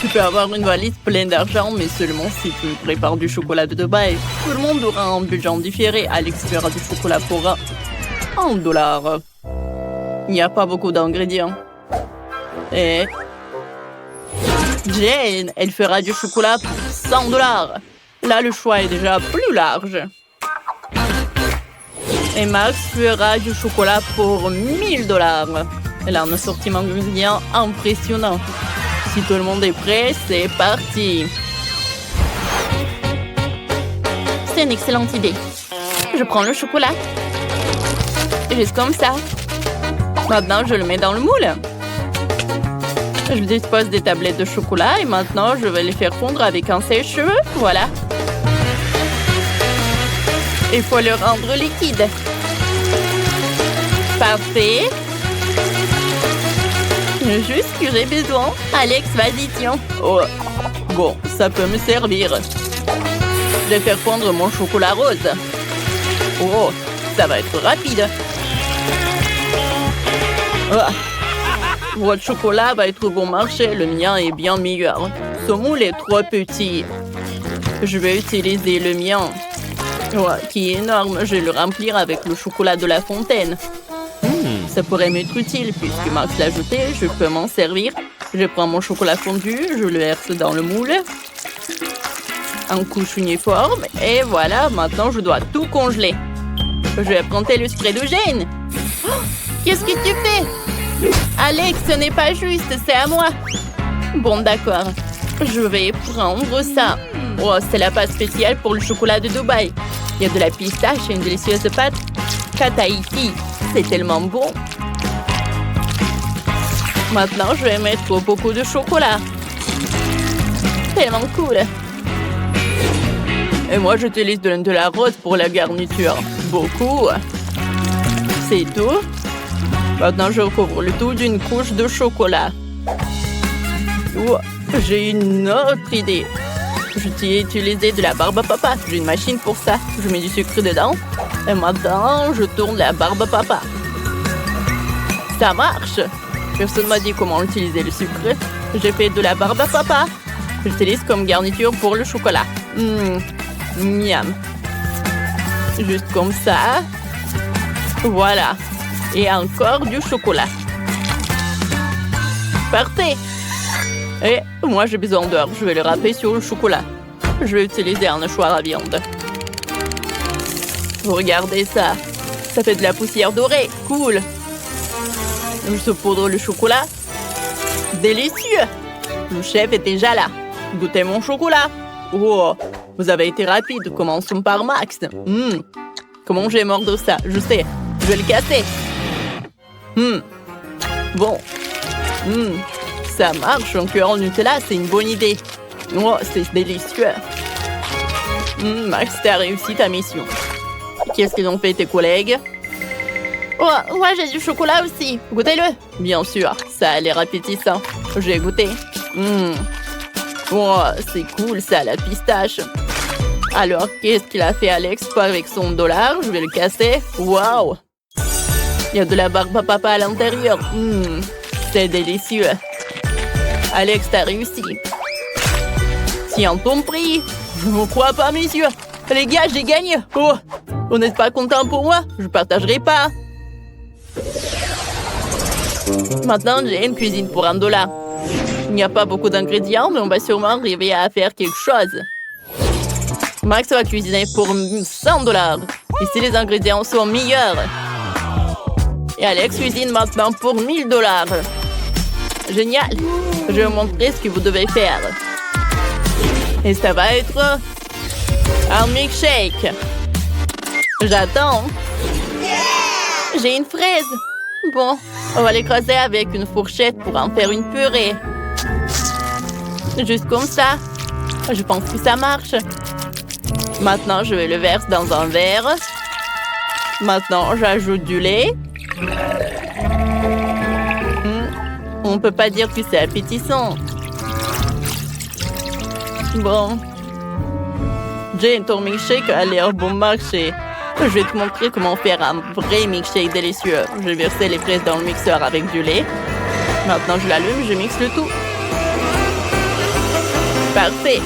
Tu peux avoir une valise pleine d'argent, mais seulement si tu prépares du chocolat de Dubaï. Tout le monde aura un budget différé. Alex fera du chocolat pour $1. Il n'y a pas beaucoup d'ingrédients. Et Jane, elle fera du chocolat pour $100. Là, le choix est déjà plus large. Et Max fera du chocolat pour $1000. Elle a un assortiment d'ingrédients impressionnant. Si tout le monde est prêt, c'est parti. C'est une excellente idée. Je prends le chocolat. Juste comme ça. Maintenant, je le mets dans le moule. Je dispose des tablettes de chocolat et maintenant, je vais les faire fondre avec un sèche-cheveux. Voilà. Il faut le rendre liquide. Parfait. Juste ce que j'ai besoin. Alex, vas-y, tiens. Oh, bon, ça peut me servir. Je vais faire fondre mon chocolat rose. Oh, ça va être rapide. Ah. Votre chocolat va être bon marché. Le mien est bien meilleur. Ce moule est trop petit. Je vais utiliser le mien. Oh, qui est énorme. Je vais le remplir avec le chocolat de la fontaine. Ça pourrait m'être utile puisque Max l'a ajouté. Je peux m'en servir. Je prends mon chocolat fondu. Je le verse dans le moule. En couche uniforme. Et voilà, maintenant je dois tout congeler. Je vais prendre le spray de Jane. Oh, qu'est-ce que tu fais? Alex, ce n'est pas juste, c'est à moi. Bon, d'accord. Je vais prendre ça. Oh, c'est la pâte spéciale pour le chocolat de Dubaï. Il y a de la pistache et une délicieuse pâte Tahiti. C'est tellement bon. Maintenant, je vais mettre beaucoup de chocolat. Tellement cool. Et moi, j'utilise de la rose pour la garniture. Beaucoup. C'est tout. Maintenant, je recouvre le tout d'une couche de chocolat. Oh, j'ai une autre idée. Je vais utiliser de la barbe à papa. J'ai une machine pour ça. Je mets du sucre dedans. Et maintenant, je tourne la barbe à papa. Ça marche. Personne ne m'a dit comment utiliser le sucre. J'ai fait de la barbe à papa. J'utilise comme garniture pour le chocolat. Miam. Juste comme ça. Voilà. Et encore du chocolat. Parfait. Et moi, j'ai besoin d'heures. Je vais le râper sur le chocolat. Je vais utiliser un hachoir à viande. Regardez ça. Ça fait de la poussière dorée. Cool. Je saupoudre le chocolat. Délicieux. Le chef est déjà là. Goûtez mon chocolat. Oh, vous avez été rapide. Commençons par Max. Comment je vais mordre ça? Je sais. Je vais le casser. Bon. Ça marche. Un cœur en Nutella, c'est une bonne idée. Oh, c'est délicieux. Max, tu as réussi ta mission. Qu'est-ce qu'ils ont fait tes collègues? Oh, ouais, j'ai du chocolat aussi. Goûtez-le. Bien sûr, ça a l'air appétissant. J'ai goûté. Oh, c'est cool ça, la pistache. Alors, qu'est-ce qu'il a fait Alex avec son $? Je vais le casser. Waouh! Il y a de la barbe à papa à l'intérieur. C'est délicieux. Alex, t'as réussi. Tiens ton prix. Je ne crois pas, messieurs. Les gars, j'ai gagné. Oh, vous n'êtes pas content pour moi? Je ne partagerai pas. Maintenant, j'ai une cuisine pour $1. Il n'y a pas beaucoup d'ingrédients, mais on va sûrement arriver à faire quelque chose. Max va cuisiner pour $100. Ici, les ingrédients sont meilleurs. Et Alex cuisine maintenant pour $1000. Génial. Je vais vous montrer ce que vous devez faire. Et ça va être un milkshake. J'attends. J'ai une fraise. Bon, on va l'écraser avec une fourchette pour en faire une purée. Juste comme ça. Je pense que ça marche. Maintenant, je vais le verser dans un verre. Maintenant, j'ajoute du lait. On ne peut pas dire que c'est appétissant. Bon. Jane, ton milkshake a l'air bon marché. Je vais te montrer comment faire un vrai milkshake délicieux. Je vais verser les fraises dans le mixeur avec du lait. Maintenant, je l'allume, je mixe le tout. Parfait.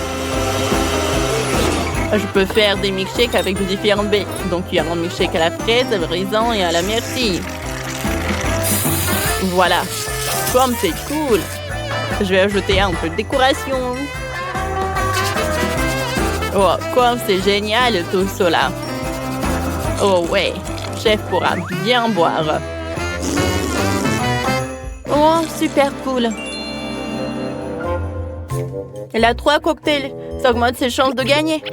Je peux faire des milkshakes avec de différentes baies. Donc, il y a un milkshake à la fraise, au raisin et à la myrtille. Voilà. Comme c'est cool. Je vais ajouter un peu de décoration. Oh, comme c'est génial tout cela. Oh ouais, chef pourra bien boire. Oh, super cool. Elle a 3 cocktails. Ça augmente ses chances de gagner.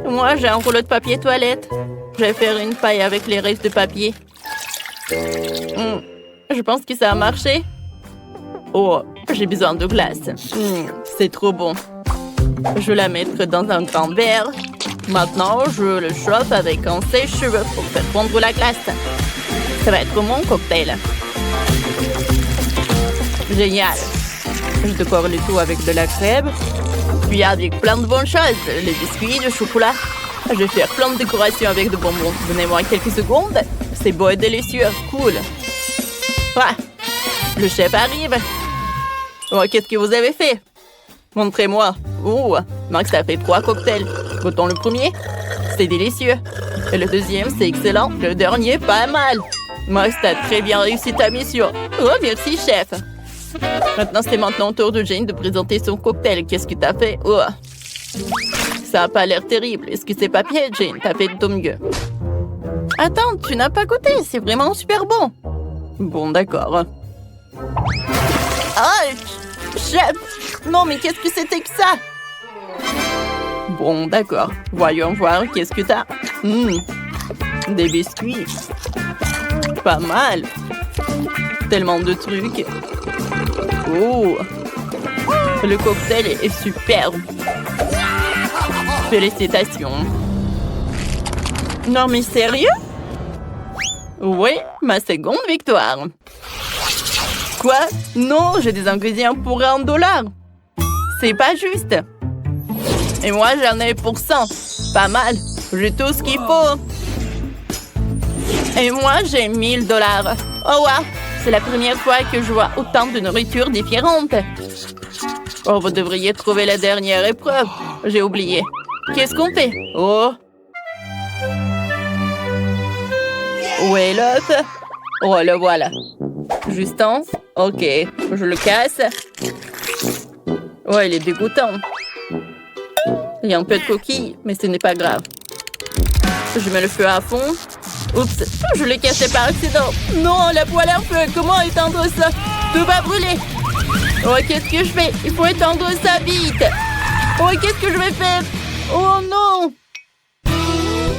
Moi, j'ai un rouleau de papier toilette. Je vais faire une paille avec les restes de papier. Je pense que ça a marché. Oh, j'ai besoin de glace. C'est trop bon. Je vais la mettre dans un grand verre. Maintenant, je le chauffe avec un sèche-cheveux pour faire fondre la glace. Ça va être mon cocktail. Génial. Je décore le tout avec de la crème. Puis avec plein de bonnes choses. Les biscuits, le chocolat. Je vais faire plein de décorations avec de bonbons. Donnez-moi quelques secondes. C'est beau et délicieux. Cool. Ah, le chef arrive. Oh, qu'est-ce que vous avez fait? Montrez-moi. Oh, Max a fait 3 cocktails. Goûtons le premier. C'est délicieux. Et le deuxième, c'est excellent. Le dernier, pas mal. Max, t'as très bien réussi ta mission. Oh, merci, chef. Maintenant, c'est maintenant au tour de Jane de présenter son cocktail. Qu'est-ce que t'as fait? Oh, ça a pas l'air terrible. Est-ce que c'est pas pied, Jane? T'as fait de ton mieux. Attends, tu n'as pas goûté. C'est vraiment super bon. Bon, d'accord. Ah, chef! Non, mais qu'est-ce que c'était que ça? Bon, d'accord. Voyons voir, qu'est-ce que t'as? Des biscuits. Pas mal. Tellement de trucs. Oh! Le cocktail est superbe. Félicitations. Non, mais sérieux? Oui, ma seconde victoire. Quoi? Non, j'ai des ingrédients pour $1. C'est pas juste. Et moi, j'en ai pour 100. Pas mal. J'ai tout ce qu'il faut. Et moi, j'ai $1000. Oh, wow! C'est la première fois que je vois autant de nourriture différente. Oh, vous devriez trouver la dernière épreuve. J'ai oublié. Qu'est-ce qu'on fait? Oh! Où est l'autre? Oh, le voilà. Justin? Ok, je le casse. Ouais, il est dégoûtant. Il y a un peu de coquille, mais ce n'est pas grave. Je mets le feu à fond. Oups, je l'ai cassé par accident. Non, la poêle à feu, comment éteindre ça? Tout va brûler. Oh, qu'est-ce que je fais? Il faut éteindre ça vite. Oh, qu'est-ce que je vais faire? Oh non!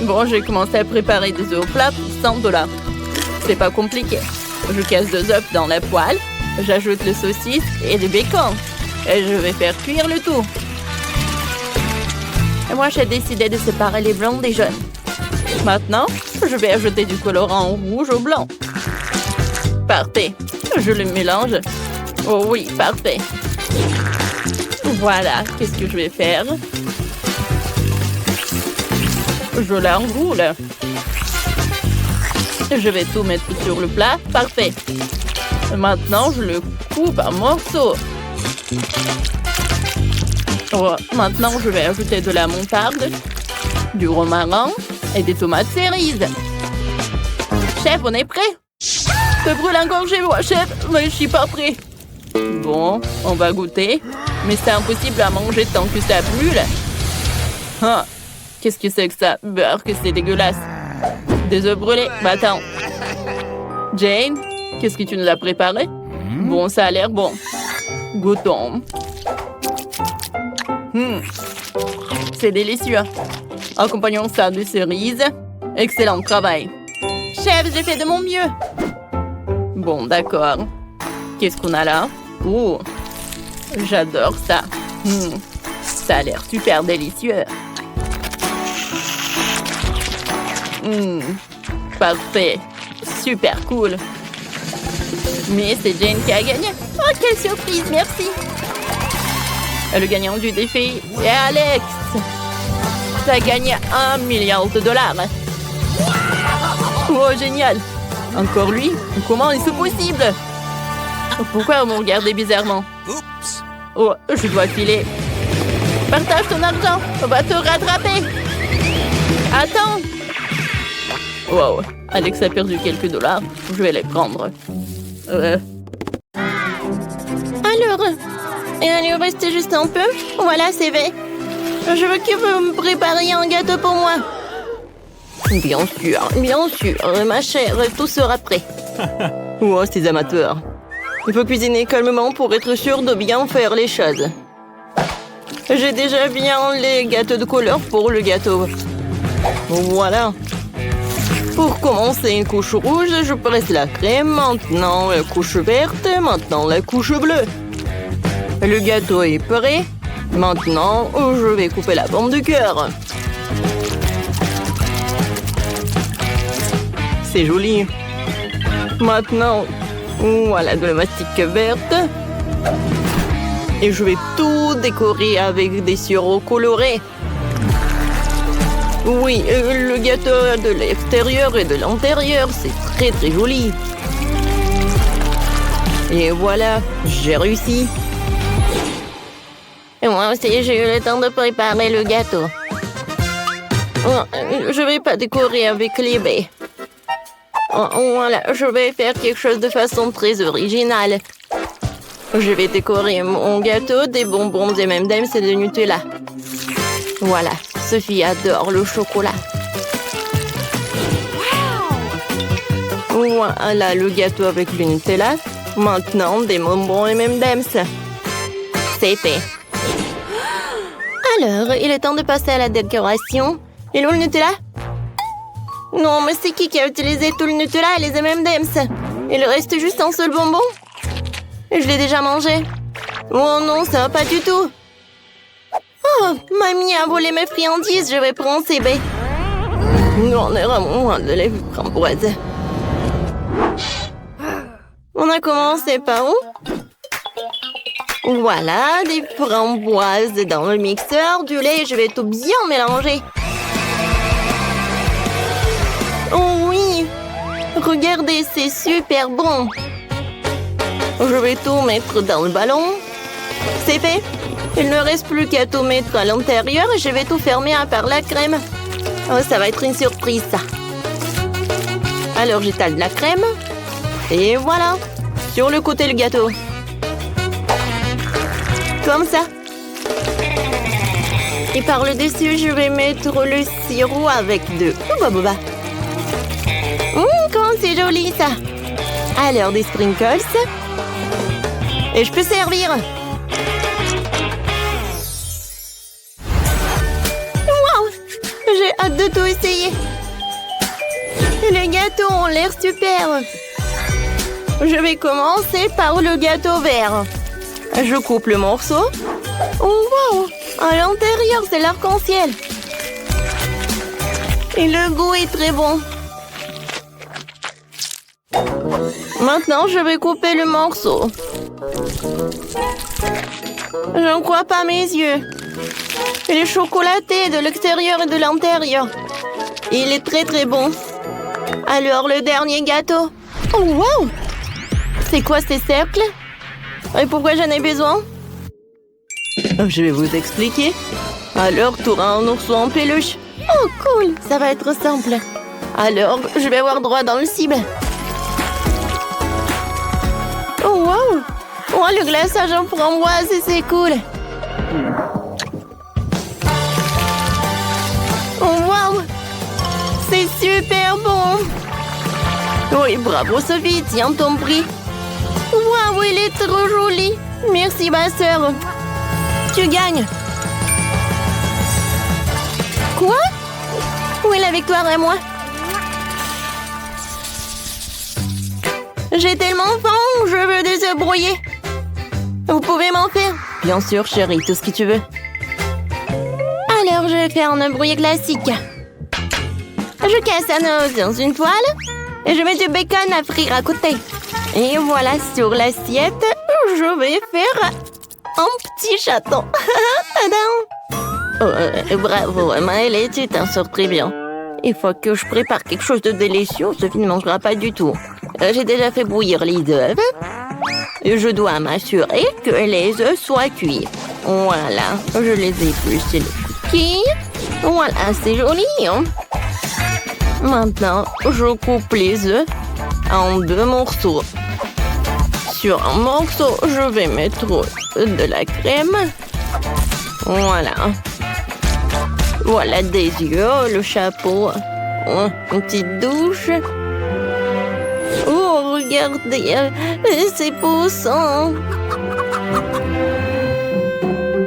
Bon, j'ai commencé à préparer des œufs au plat pour $100. C'est pas compliqué. Je casse 2 œufs dans la poêle. J'ajoute le saucisse et le bacon. Et je vais faire cuire le tout. Et moi, j'ai décidé de séparer les blancs des jaunes. Maintenant, je vais ajouter du colorant rouge au blanc. Parfait. Je le mélange. Oh oui, parfait. Voilà, qu'est-ce que je vais faire? Je l'enroule. Je vais tout mettre sur le plat. Parfait. Maintenant, je le coupe en morceaux. Oh, maintenant, je vais ajouter de la moutarde, du romarin et des tomates cerises. Chef, on est prêt? Ça brûle encore chez moi, chef, mais je suis pas prêt. Bon, on va goûter. Mais c'est impossible à manger tant que ça brûle. Ah, qu'est-ce que c'est que ça? Beurre, que c'est dégueulasse. Des œufs brûlés. Bah attends. Jane, qu'est-ce que tu nous as préparé? Bon, ça a l'air bon. Goûtons. C'est délicieux. Accompagnons ça de cerises. Excellent travail. Chef, j'ai fait de mon mieux. Bon, d'accord. Qu'est-ce qu'on a là? Oh, j'adore ça. Ça a l'air super délicieux. Parfait. Super cool. Mais c'est Jane qui a gagné. Oh, quelle surprise, merci. Le gagnant du défi est Alex. Ça a gagné $1 milliard. Oh, génial. Encore lui? Comment est-ce possible? Pourquoi vous me regardez bizarrement? Oh, je dois filer. Partage ton argent. On va te rattraper. Attends. Wow. Alex a perdu quelques dollars. Je vais les prendre. Alors, il en reste juste un peu. Voilà, c'est fait. Je veux que vous me prépariez un gâteau pour moi. Bien sûr, ma chère, tout sera prêt. Oh, ces amateurs. Il faut cuisiner calmement pour être sûr de bien faire les choses. J'ai déjà bien les gâteaux de couleur pour le gâteau. Voilà. Pour commencer une couche rouge, je presse la crème, maintenant la couche verte, maintenant la couche bleue. Le gâteau est prêt. Maintenant, je vais couper la pomme de cœur. C'est joli. Maintenant, voilà de la mastic verte. Et je vais tout décorer avec des sirops colorés. Oui, le gâteau de l'extérieur et de l'intérieur, c'est très très joli. Et voilà, j'ai réussi. Et moi aussi, j'ai eu le temps de préparer le gâteau. Je vais pas décorer avec les baies. Voilà, je vais faire quelque chose de façon très originale. Je vais décorer mon gâteau des bonbons M&M's et de Nutella. Voilà, Sophie adore le chocolat. Voilà le gâteau avec le Nutella. Maintenant, des bonbons M&M's. C'est fait. Alors, il est temps de passer à la décoration. Et où le Nutella? Non, mais c'est qui a utilisé tout le Nutella et les M&M's? Il reste juste un seul bonbon? Je l'ai déjà mangé. Oh non, ça va pas du tout. Oh, mamie a volé mes friandises, je vais prendre ces baies. Non, on est vraiment loin de les framboises. On a commencé par où? Voilà, des framboises dans le mixeur, du lait, je vais tout bien mélanger. Oh oui! Regardez, c'est super bon! Je vais tout mettre dans le ballon. C'est fait! Il ne reste plus qu'à tout mettre à l'intérieur et je vais tout fermer à part la crème. Oh, ça va être une surprise, ça. Alors, j'étale de la crème. Et voilà! Sur le côté, le gâteau. Comme ça. Et par le dessus, je vais mettre le sirop avec de Hubba comment c'est joli, ça. Alors, des sprinkles. Et je peux servir. Wow! J'ai hâte de tout essayer. Les gâteaux ont l'air super. Je vais commencer par le gâteau vert. Je coupe le morceau. Oh, wow! À l'intérieur, c'est l'arc-en-ciel. Et le goût est très bon. Maintenant, je vais couper le morceau. Je ne crois pas mes yeux. Il est chocolaté de l'extérieur et de l'intérieur. Il est très très bon. Alors, le dernier gâteau. Oh, wow! C'est quoi ces cercles? Et pourquoi j'en ai besoin? Je vais vous expliquer. Alors, tu auras un ourson en peluche. Oh, cool! Ça va être simple. Alors, je vais avoir droit dans le cible. Oh, wow! Oh, le glaçage en framboise, c'est cool! Oh, wow! C'est super bon! Oui, bravo Sophie, tiens ton prix! Waouh, il est trop joli! Merci ma sœur! Tu gagnes! Quoi? Où est la victoire à moi? J'ai tellement faim, je veux des œufs brouillés. Vous pouvez m'en faire? Bien sûr, chérie, tout ce que tu veux. Alors, je vais faire un œuf brouillé classique. Je casse un œuf dans une poêle et je mets du bacon à frire à côté. Et voilà, sur l'assiette, je vais faire un petit chaton. Tadam! Bravo, Maëlle, tu t'en sors très bien. Il faut que je prépare quelque chose de délicieux. Sophie ne mangera pas du tout. J'ai déjà fait bouillir les œufs. Et je dois m'assurer que les œufs soient cuits. Voilà, je les ai épluchés les cookies. Voilà, c'est joli. Hein? Maintenant, je coupe les œufs en 2 morceaux. Sur un morceau, je vais mettre de la crème. Voilà. Voilà des yeux, le chapeau. Une petite douche. Oh, regardez, c'est poussant.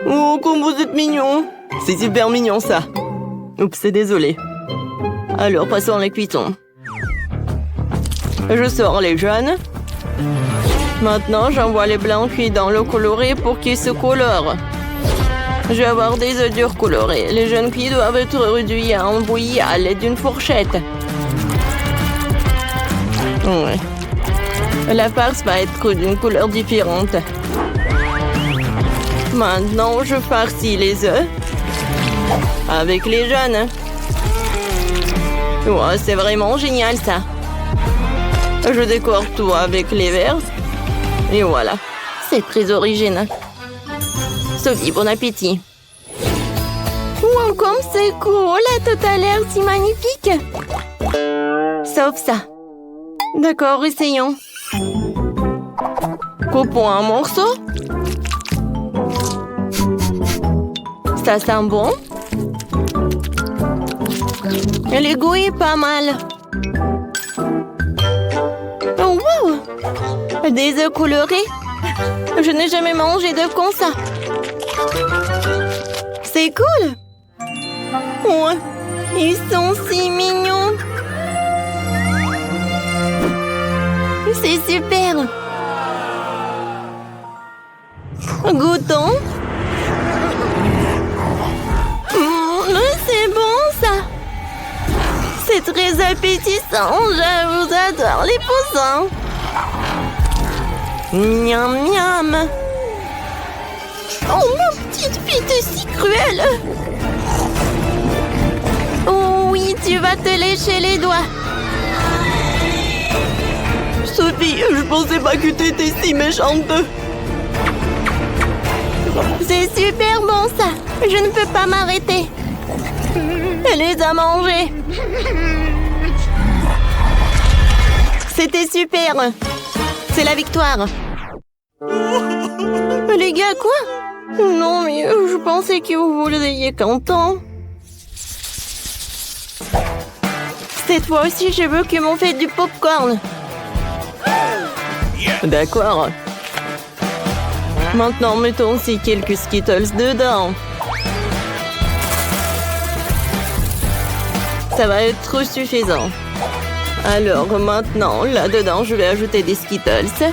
Oh, comme vous êtes mignon. C'est super mignon, ça. Oups, c'est désolé. Alors, passons à la cuisson. Je sors les jaunes. Maintenant, j'envoie les blancs cuits dans l'eau colorée pour qu'ils se colorent. Je vais avoir des œufs durs colorés. Les jaunes cuits doivent être réduits en bouillie à l'aide d'une fourchette. Ouais. La farce va être d'une couleur différente. Maintenant, je farcis les œufs avec les jaunes. Ouais, c'est vraiment génial, ça. Je décore tout avec les verres. Et voilà. C'est très original. Sophie, bon appétit. Wow, comme c'est cool. Tout a l'air si magnifique. Sauf ça. D'accord, essayons. Coupons un morceau. Ça sent bon. Le goût est pas mal. Oh, wow! Des œufs colorés. Je n'ai jamais mangé d'œufs comme ça. C'est cool. Ouais, ils sont si mignons. C'est super. Goûtons. C'est bon, ça. C'est très appétissant. Je vous adore les poussins. Miam, miam. Oh, ma petite fille, t'es si cruelle. Oh oui, tu vas te lécher les doigts. Sophie, je pensais pas que t'étais si méchante. C'est super bon, ça. Je ne peux pas m'arrêter. Elle les a mangés. C'était super. C'est la victoire. Les gars, quoi? Non, mais je pensais que vous vouliez content. Cette fois aussi, je veux qu'ils m'ont fait du popcorn. D'accord. Maintenant, mettons aussi quelques Skittles dedans. Ça va être suffisant. Alors maintenant, là-dedans, je vais ajouter des Skittles.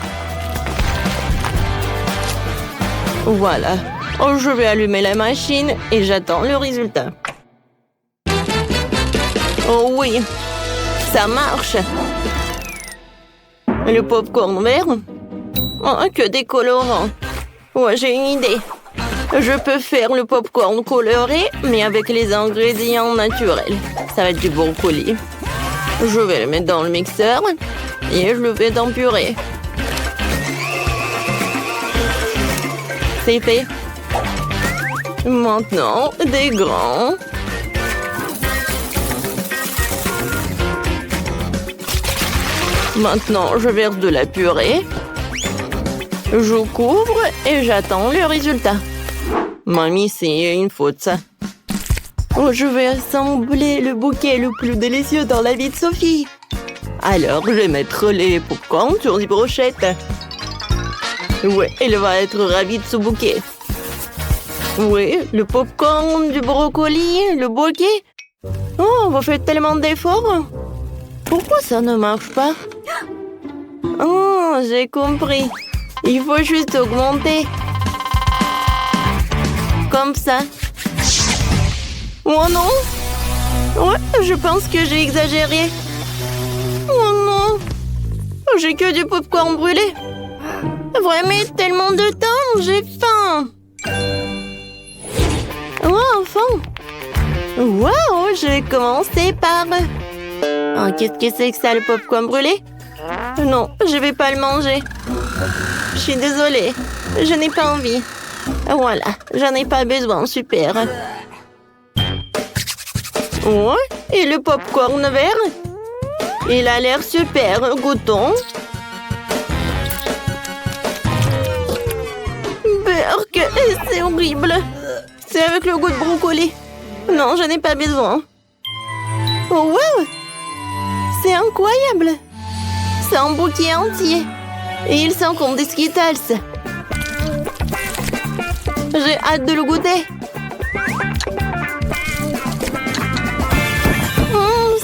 Voilà. Oh, je vais allumer la machine et j'attends le résultat. Oh oui, ça marche. Le popcorn vert? Oh, que des colorants. Ouais, j'ai une idée. Je peux faire le popcorn coloré, mais avec les ingrédients naturels. Ça va être du brocoli. Je vais le mettre dans le mixeur et je le fais dans purée. C'est fait. Maintenant, des grands. Maintenant, je verse de la purée. Je couvre et j'attends le résultat. Mamie, c'est une faute, ça. Oh, je vais assembler le bouquet le plus délicieux dans la vie de Sophie. Alors, je vais mettre les popcorn sur des brochettes. Ouais, elle va être ravie de ce bouquet. Oui, le popcorn, du brocoli, le bouquet. Oh, vous faites tellement d'efforts. Pourquoi ça ne marche pas? Oh, j'ai compris. Il faut juste augmenter. Comme ça. Oh non! Ouais, je pense que j'ai exagéré. Oh non! J'ai que du popcorn brûlé. Vraiment tellement de temps, j'ai faim. Oh, enfin! Wow, je vais commencer par... Oh, qu'est-ce que c'est que ça, le popcorn brûlé? Non, je vais pas le manger. Je suis désolée, je n'ai pas envie. Voilà, j'en ai pas besoin, super. Ouais, et le popcorn vert? Il a l'air super, goûtons. Berk, c'est horrible. C'est avec le goût de brocoli. Non, je n'ai pas besoin. Oh, wow! C'est incroyable. C'est un bouquet entier. Et il sent comme des Skittles. J'ai hâte de le goûter.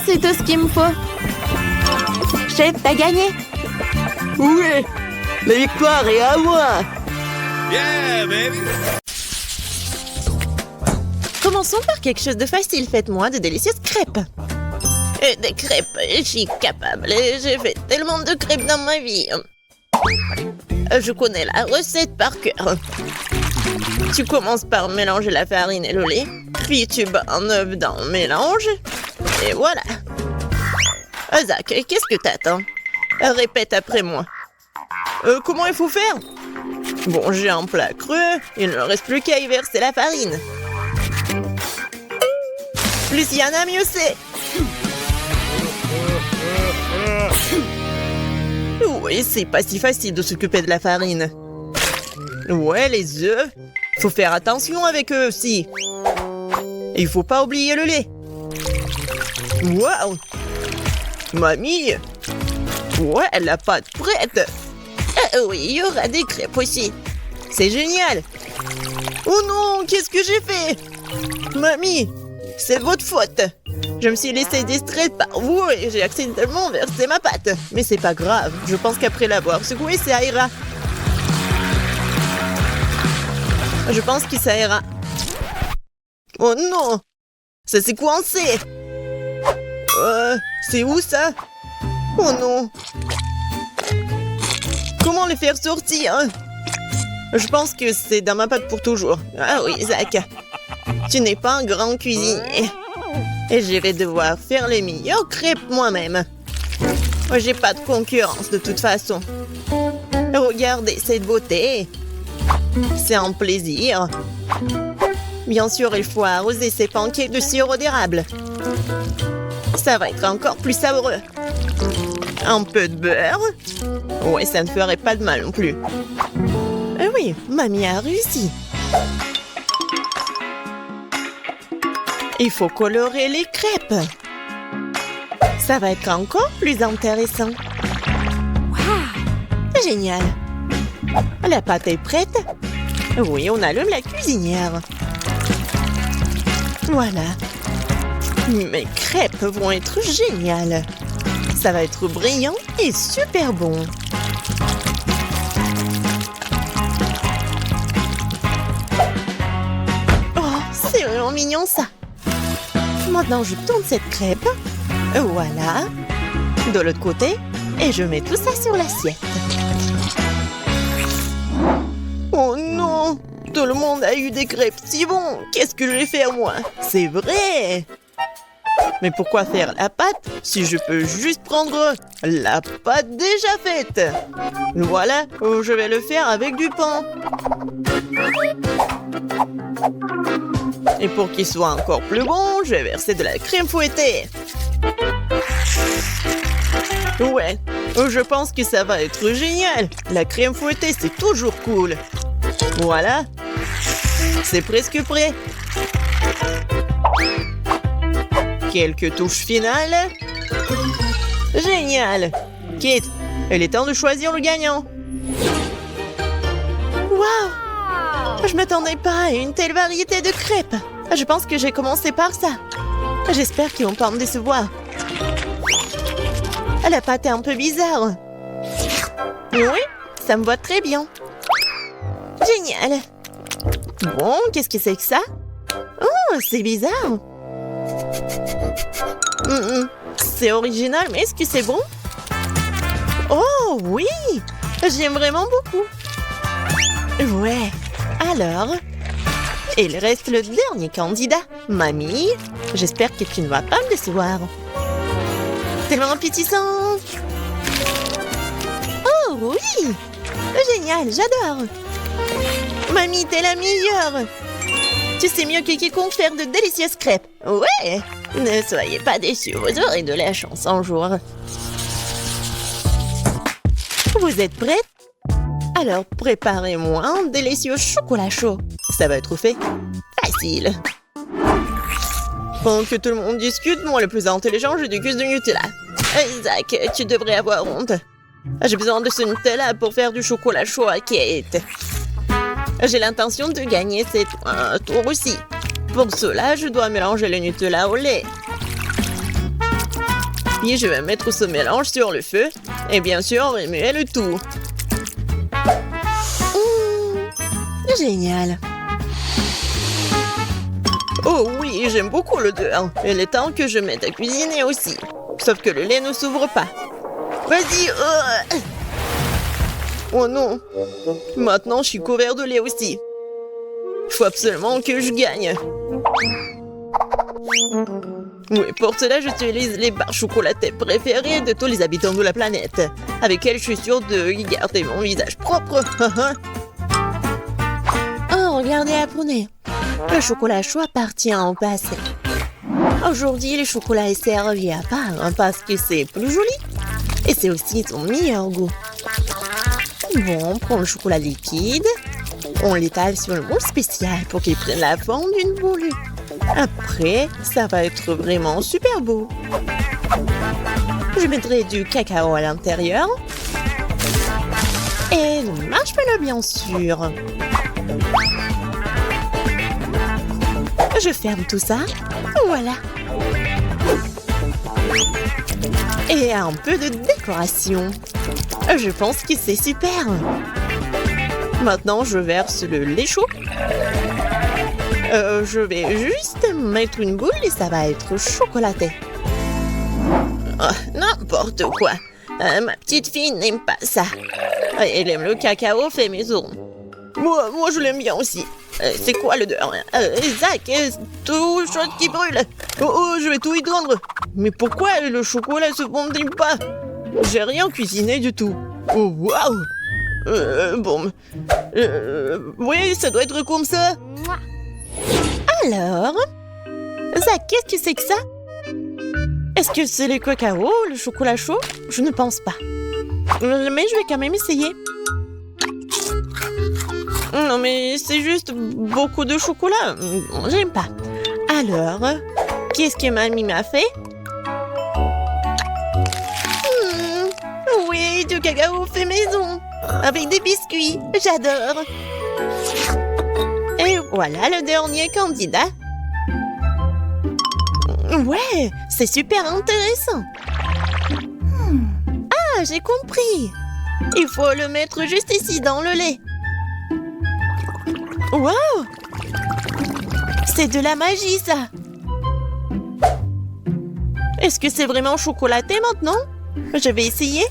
C'est tout ce qu'il me faut. Chef, t'as gagné. Oui, la victoire est à moi. Yeah, baby! Commençons par quelque chose de facile. Faites-moi de délicieuses crêpes. Des crêpes, je suis capable. J'ai fait tellement de crêpes dans ma vie. Je connais la recette par cœur. Tu commences par mélanger la farine et le lait. Puis tu bats un œuf dans le mélange. Et voilà. Zach, qu'est-ce que t'attends? Répète après moi. Comment il faut faire? Bon, j'ai un plat creux. Il ne reste plus qu'à y verser la farine. Plus il y en a, mieux c'est. Oui, c'est pas si facile de s'occuper de la farine. Ouais, les œufs. Faut faire attention avec eux aussi. Et il faut pas oublier le lait. Waouh! Mamie! Ouais, la pâte prête! Oui, il y aura des crêpes aussi. C'est génial! Oh non, qu'est-ce que j'ai fait? Mamie, c'est votre faute. Je me suis laissée distraite par vous et j'ai accidentellement versé ma pâte. Mais c'est pas grave, je pense qu'après l'avoir secouée, ça ira. Je pense que ça ira. Oh non! Ça s'est coincé! C'est où ça? Oh non! Comment le faire sortir? Je pense que c'est dans ma pâte pour toujours. Ah oui, Zach. Tu n'es pas un grand cuisinier. Et je vais devoir faire les meilleures crêpes moi-même. J'ai pas de concurrence de toute façon. Regardez cette beauté. C'est un plaisir. Bien sûr, il faut arroser ces pancakes de sirop d'érable. Ça va être encore plus savoureux. Un peu de beurre. Ouais, ça ne ferait pas de mal non plus. Oui, mamie a réussi. Il faut colorer les crêpes. Ça va être encore plus intéressant. Wow! Génial. La pâte est prête. Oui, on allume la cuisinière. Voilà. Mes crêpes vont être géniales. Ça va être brillant et super bon. Oh, c'est vraiment mignon ça. Maintenant, je tourne cette crêpe. Voilà. De l'autre côté. Et je mets tout ça sur l'assiette. Oh non! Tout le monde a eu des crêpes si bons. Qu'est-ce que je vais faire moi? C'est vrai! Mais pourquoi faire la pâte si je peux juste prendre la pâte déjà faite? Voilà, je vais le faire avec du pain. Et pour qu'il soit encore plus bon, je vais verser de la crème fouettée. Ouais, je pense que ça va être génial. La crème fouettée, c'est toujours cool. Voilà, c'est presque prêt. Quelques touches finales. Génial! Kate, il est temps de choisir le gagnant. Waouh! Je m'attendais pas à une telle variété de crêpes. Je pense que j'ai commencé par ça. J'espère qu'ils vont pas me décevoir. La pâte est un peu bizarre. Oui, ça me va très bien. Génial! Bon, qu'est-ce que c'est que ça? Oh, c'est bizarre. C'est original, mais est-ce que c'est bon? Oh oui! J'aime vraiment beaucoup. Ouais, alors, il reste le dernier candidat. Mamie, j'espère que tu ne vas pas me décevoir. Tellement appétissant! Oh oui! Génial, j'adore! Mamie, t'es la meilleure! Tu sais mieux que quiconque faire de délicieuses crêpes. Ouais! Ne soyez pas déçus, vous aurez de la chance un jour. Vous êtes prêtes? Alors, préparez-moi un délicieux chocolat chaud. Ça va être fait facile. Pendant que tout le monde discute, moi le plus intelligent, je déguste du Nutella. Zach, tu devrais avoir honte. J'ai besoin de ce Nutella pour faire du chocolat chaud à Kate. J'ai l'intention de gagner cette tour aussi. Pour cela, je dois mélanger le Nutella au lait. Puis je vais mettre ce mélange sur le feu et bien sûr remuer le tout. Génial. Oh oui, j'aime beaucoup l'odeur. Il est temps que je mette à cuisiner aussi. Sauf que le lait ne s'ouvre pas. Vas-y. Oh non. Maintenant, je suis couvert de lait aussi. Il faut absolument que je gagne. Oui, pour cela, j'utilise les barres chocolatées préférées de tous les habitants de la planète. Avec elles, je suis sûre de garder mon visage propre. Oh, regardez, apprenez. Le chocolat chaud appartient au passé. Aujourd'hui, le chocolat est servi à part parce que c'est plus joli. Et c'est aussi son meilleur goût. Bon, on prend le chocolat liquide. On l'étale sur le moule spécial pour qu'il prenne la forme d'une boule. Après, ça va être vraiment super beau. Je mettrai du cacao à l'intérieur. Et le marshmallow, bien sûr. Je ferme tout ça. Voilà. Et un peu de décoration. Je pense que c'est super. Maintenant, je verse le lait chaud. Je vais juste mettre une boule et ça va être chocolaté. Oh, n'importe quoi. Ma petite fille n'aime pas ça. Elle aime le cacao fait maison. Moi, je l'aime bien aussi. C'est quoi l'odeur? Zach, tout chose qui brûle. Oh, je vais tout éteindre. Mais pourquoi le chocolat se fondit pas? J'ai rien cuisiné du tout. Oh, waouh! Bon. Oui, ça doit être comme ça. Alors? Zach, qu'est-ce que c'est que ça? Est-ce que c'est le cacao, le chocolat chaud? Je ne pense pas. Mais je vais quand même essayer. Non, mais c'est juste beaucoup de chocolat. J'aime pas. Alors, qu'est-ce que mamie m'a fait? Oui, du cacao fait maison. Avec des biscuits. J'adore. Et voilà le dernier candidat. Ouais, c'est super intéressant. Ah, j'ai compris. Il faut le mettre juste ici dans le lait. Wow! C'est de la magie, ça! Est-ce que c'est vraiment chocolaté maintenant? Je vais essayer.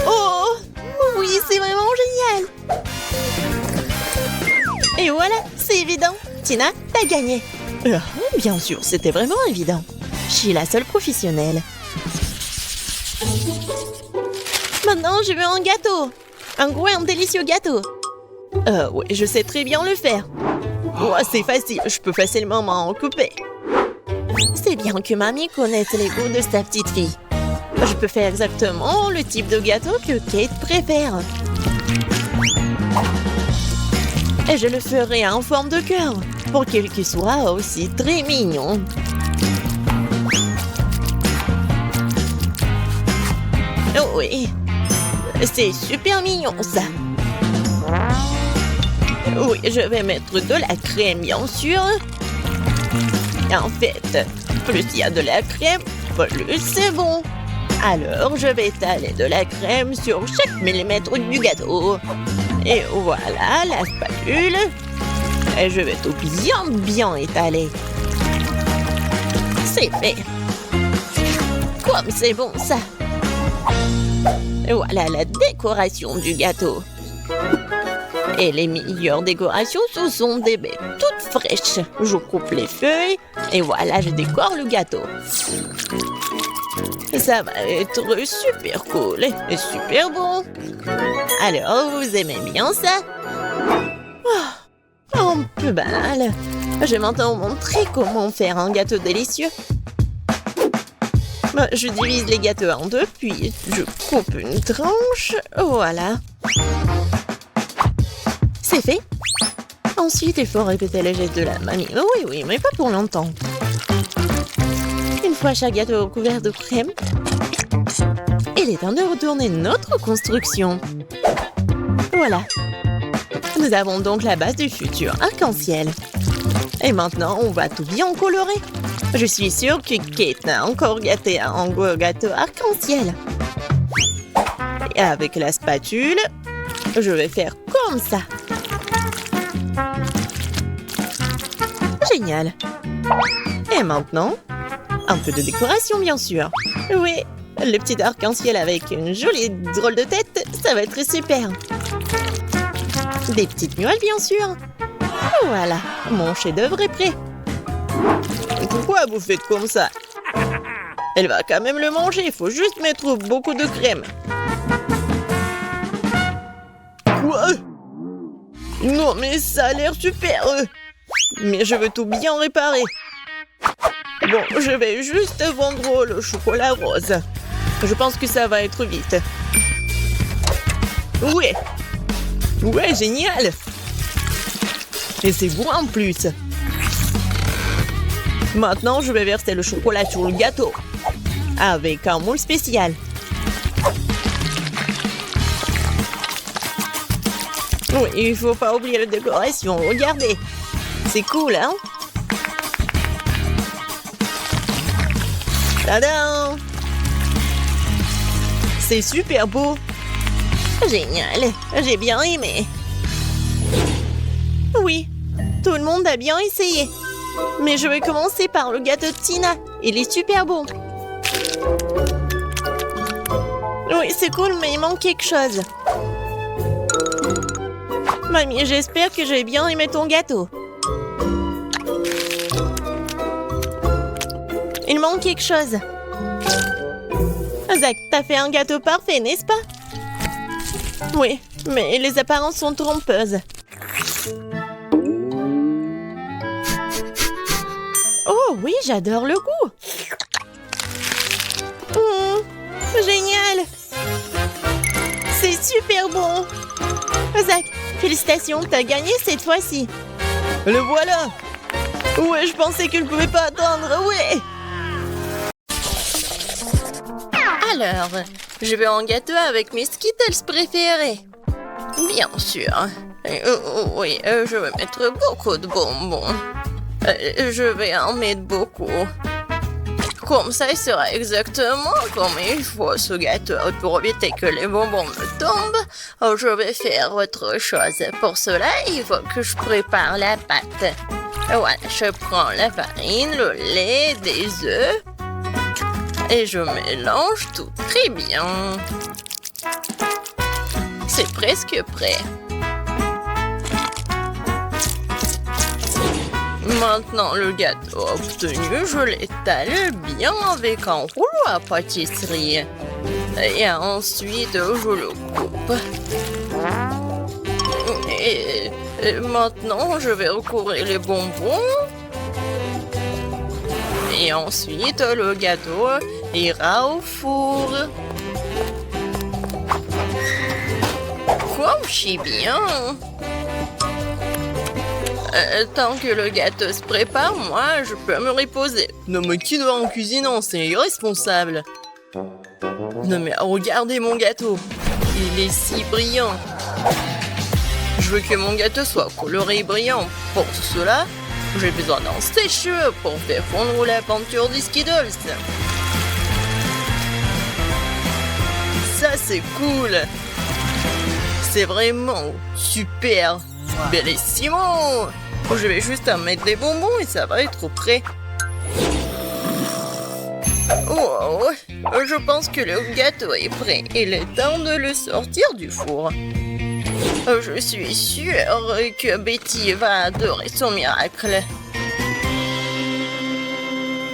Oh! Oui, c'est vraiment génial! Et voilà, c'est évident. Tina, t'as gagné. Bien sûr, c'était vraiment évident. Je suis la seule professionnelle. Maintenant, je veux un gâteau. Un gros et un délicieux gâteau. Oui, je sais très bien le faire. Oh, c'est facile, je peux facilement m'en occuper. C'est bien que mamie connaisse les goûts de sa petite fille. Je peux faire exactement le type de gâteau que Kate préfère. Et je le ferai en forme de cœur, pour qu'il soit aussi très mignon. Oh oui, c'est super mignon ça. Oui, je vais mettre de la crème, bien sûr. En fait, plus il y a de la crème, plus c'est bon. Alors, je vais étaler de la crème sur chaque millimètre du gâteau. Et voilà la spatule. Et je vais tout bien étaler. C'est fait. Comme c'est bon, ça. Et voilà la décoration du gâteau. Et les meilleures décorations, ce sont des baies toutes fraîches. Je coupe les feuilles et voilà, je décore le gâteau. Ça va être super cool et super bon. Alors, vous aimez bien ça? Un peu banal. Je vais maintenant vous montrer comment faire un gâteau délicieux. Je divise les gâteaux en deux, puis je coupe une tranche. Voilà. C'est fait. Ensuite, il faut répéter les gestes de la mamie. Oui, mais pas pour longtemps. Une fois chaque gâteau recouvert de crème, il est temps de retourner notre construction. Voilà. Nous avons donc la base du futur arc-en-ciel. Et maintenant, on va tout bien colorer. Je suis sûre que Kate n'a encore gâté un gros gâteau arc-en-ciel. Et avec la spatule, je vais faire comme ça. Génial. Et maintenant, un peu de décoration, bien sûr. Oui, le petit arc-en-ciel avec une jolie drôle de tête, ça va être super. Des petites nuages, bien sûr. Voilà, mon chef-d'œuvre est prêt. Pourquoi vous faites comme ça? Elle va quand même le manger, il faut juste mettre beaucoup de crème. Quoi? Non, mais ça a l'air super. Mais je veux tout bien réparer. Bon, je vais juste vendre le chocolat rose. Je pense que ça va être vite. Ouais. Ouais, génial. Et c'est bon en plus. Maintenant, je vais verser le chocolat sur le gâteau. Avec un moule spécial. Oui, il faut pas oublier la décoration. Regardez. C'est cool, hein? Tadam! C'est super beau. Génial. J'ai bien aimé. Oui, tout le monde a bien essayé. Mais je vais commencer par le gâteau de Tina. Il est super bon. Oui, c'est cool, mais il manque quelque chose. Mamie, j'espère que j'ai bien aimé ton gâteau. Il manque quelque chose. Zach, t'as fait un gâteau parfait, n'est-ce pas? Oui, mais les apparences sont trompeuses. Oh oui, j'adore le goût. Génial. C'est super bon. Zach, félicitations, t'as gagné cette fois-ci. Le voilà. Ouais, je pensais que je ne pouvais pas attendre, ouais. Alors, je veux un gâteau avec mes Skittles préférés. Bien sûr. Oui, je vais mettre beaucoup de bonbons. Je vais en mettre beaucoup. Comme ça, il sera exactement comme il faut ce gâteau. Pour éviter que les bonbons me tombent, je vais faire autre chose. Pour cela, il faut que je prépare la pâte. Voilà, je prends la farine, le lait, des œufs. Et je mélange tout très bien. C'est presque prêt. Maintenant, le gâteau obtenu, je l'étale bien avec un rouleau à pâtisserie. Et ensuite, je le coupe. Et maintenant, je vais recouvrir les bonbons. Et ensuite, le gâteau ira au four. Quoi, je suis bien. Tant que le gâteau se prépare, moi, je peux me reposer. Non, mais qui doit en cuisinant? C'est irresponsable. Non, mais regardez mon gâteau. Il est si brillant. Je veux que mon gâteau soit coloré et brillant. Pour cela, j'ai besoin d'un sèche-cheveux pour faire fondre la peinture des Skittles. Ça, c'est cool. C'est vraiment super. Bellissimo. Je vais juste en mettre des bonbons et ça va être prêt. Oh, je pense que le gâteau est prêt. Il est temps de le sortir du four. Je suis sûre que Betty va adorer son miracle.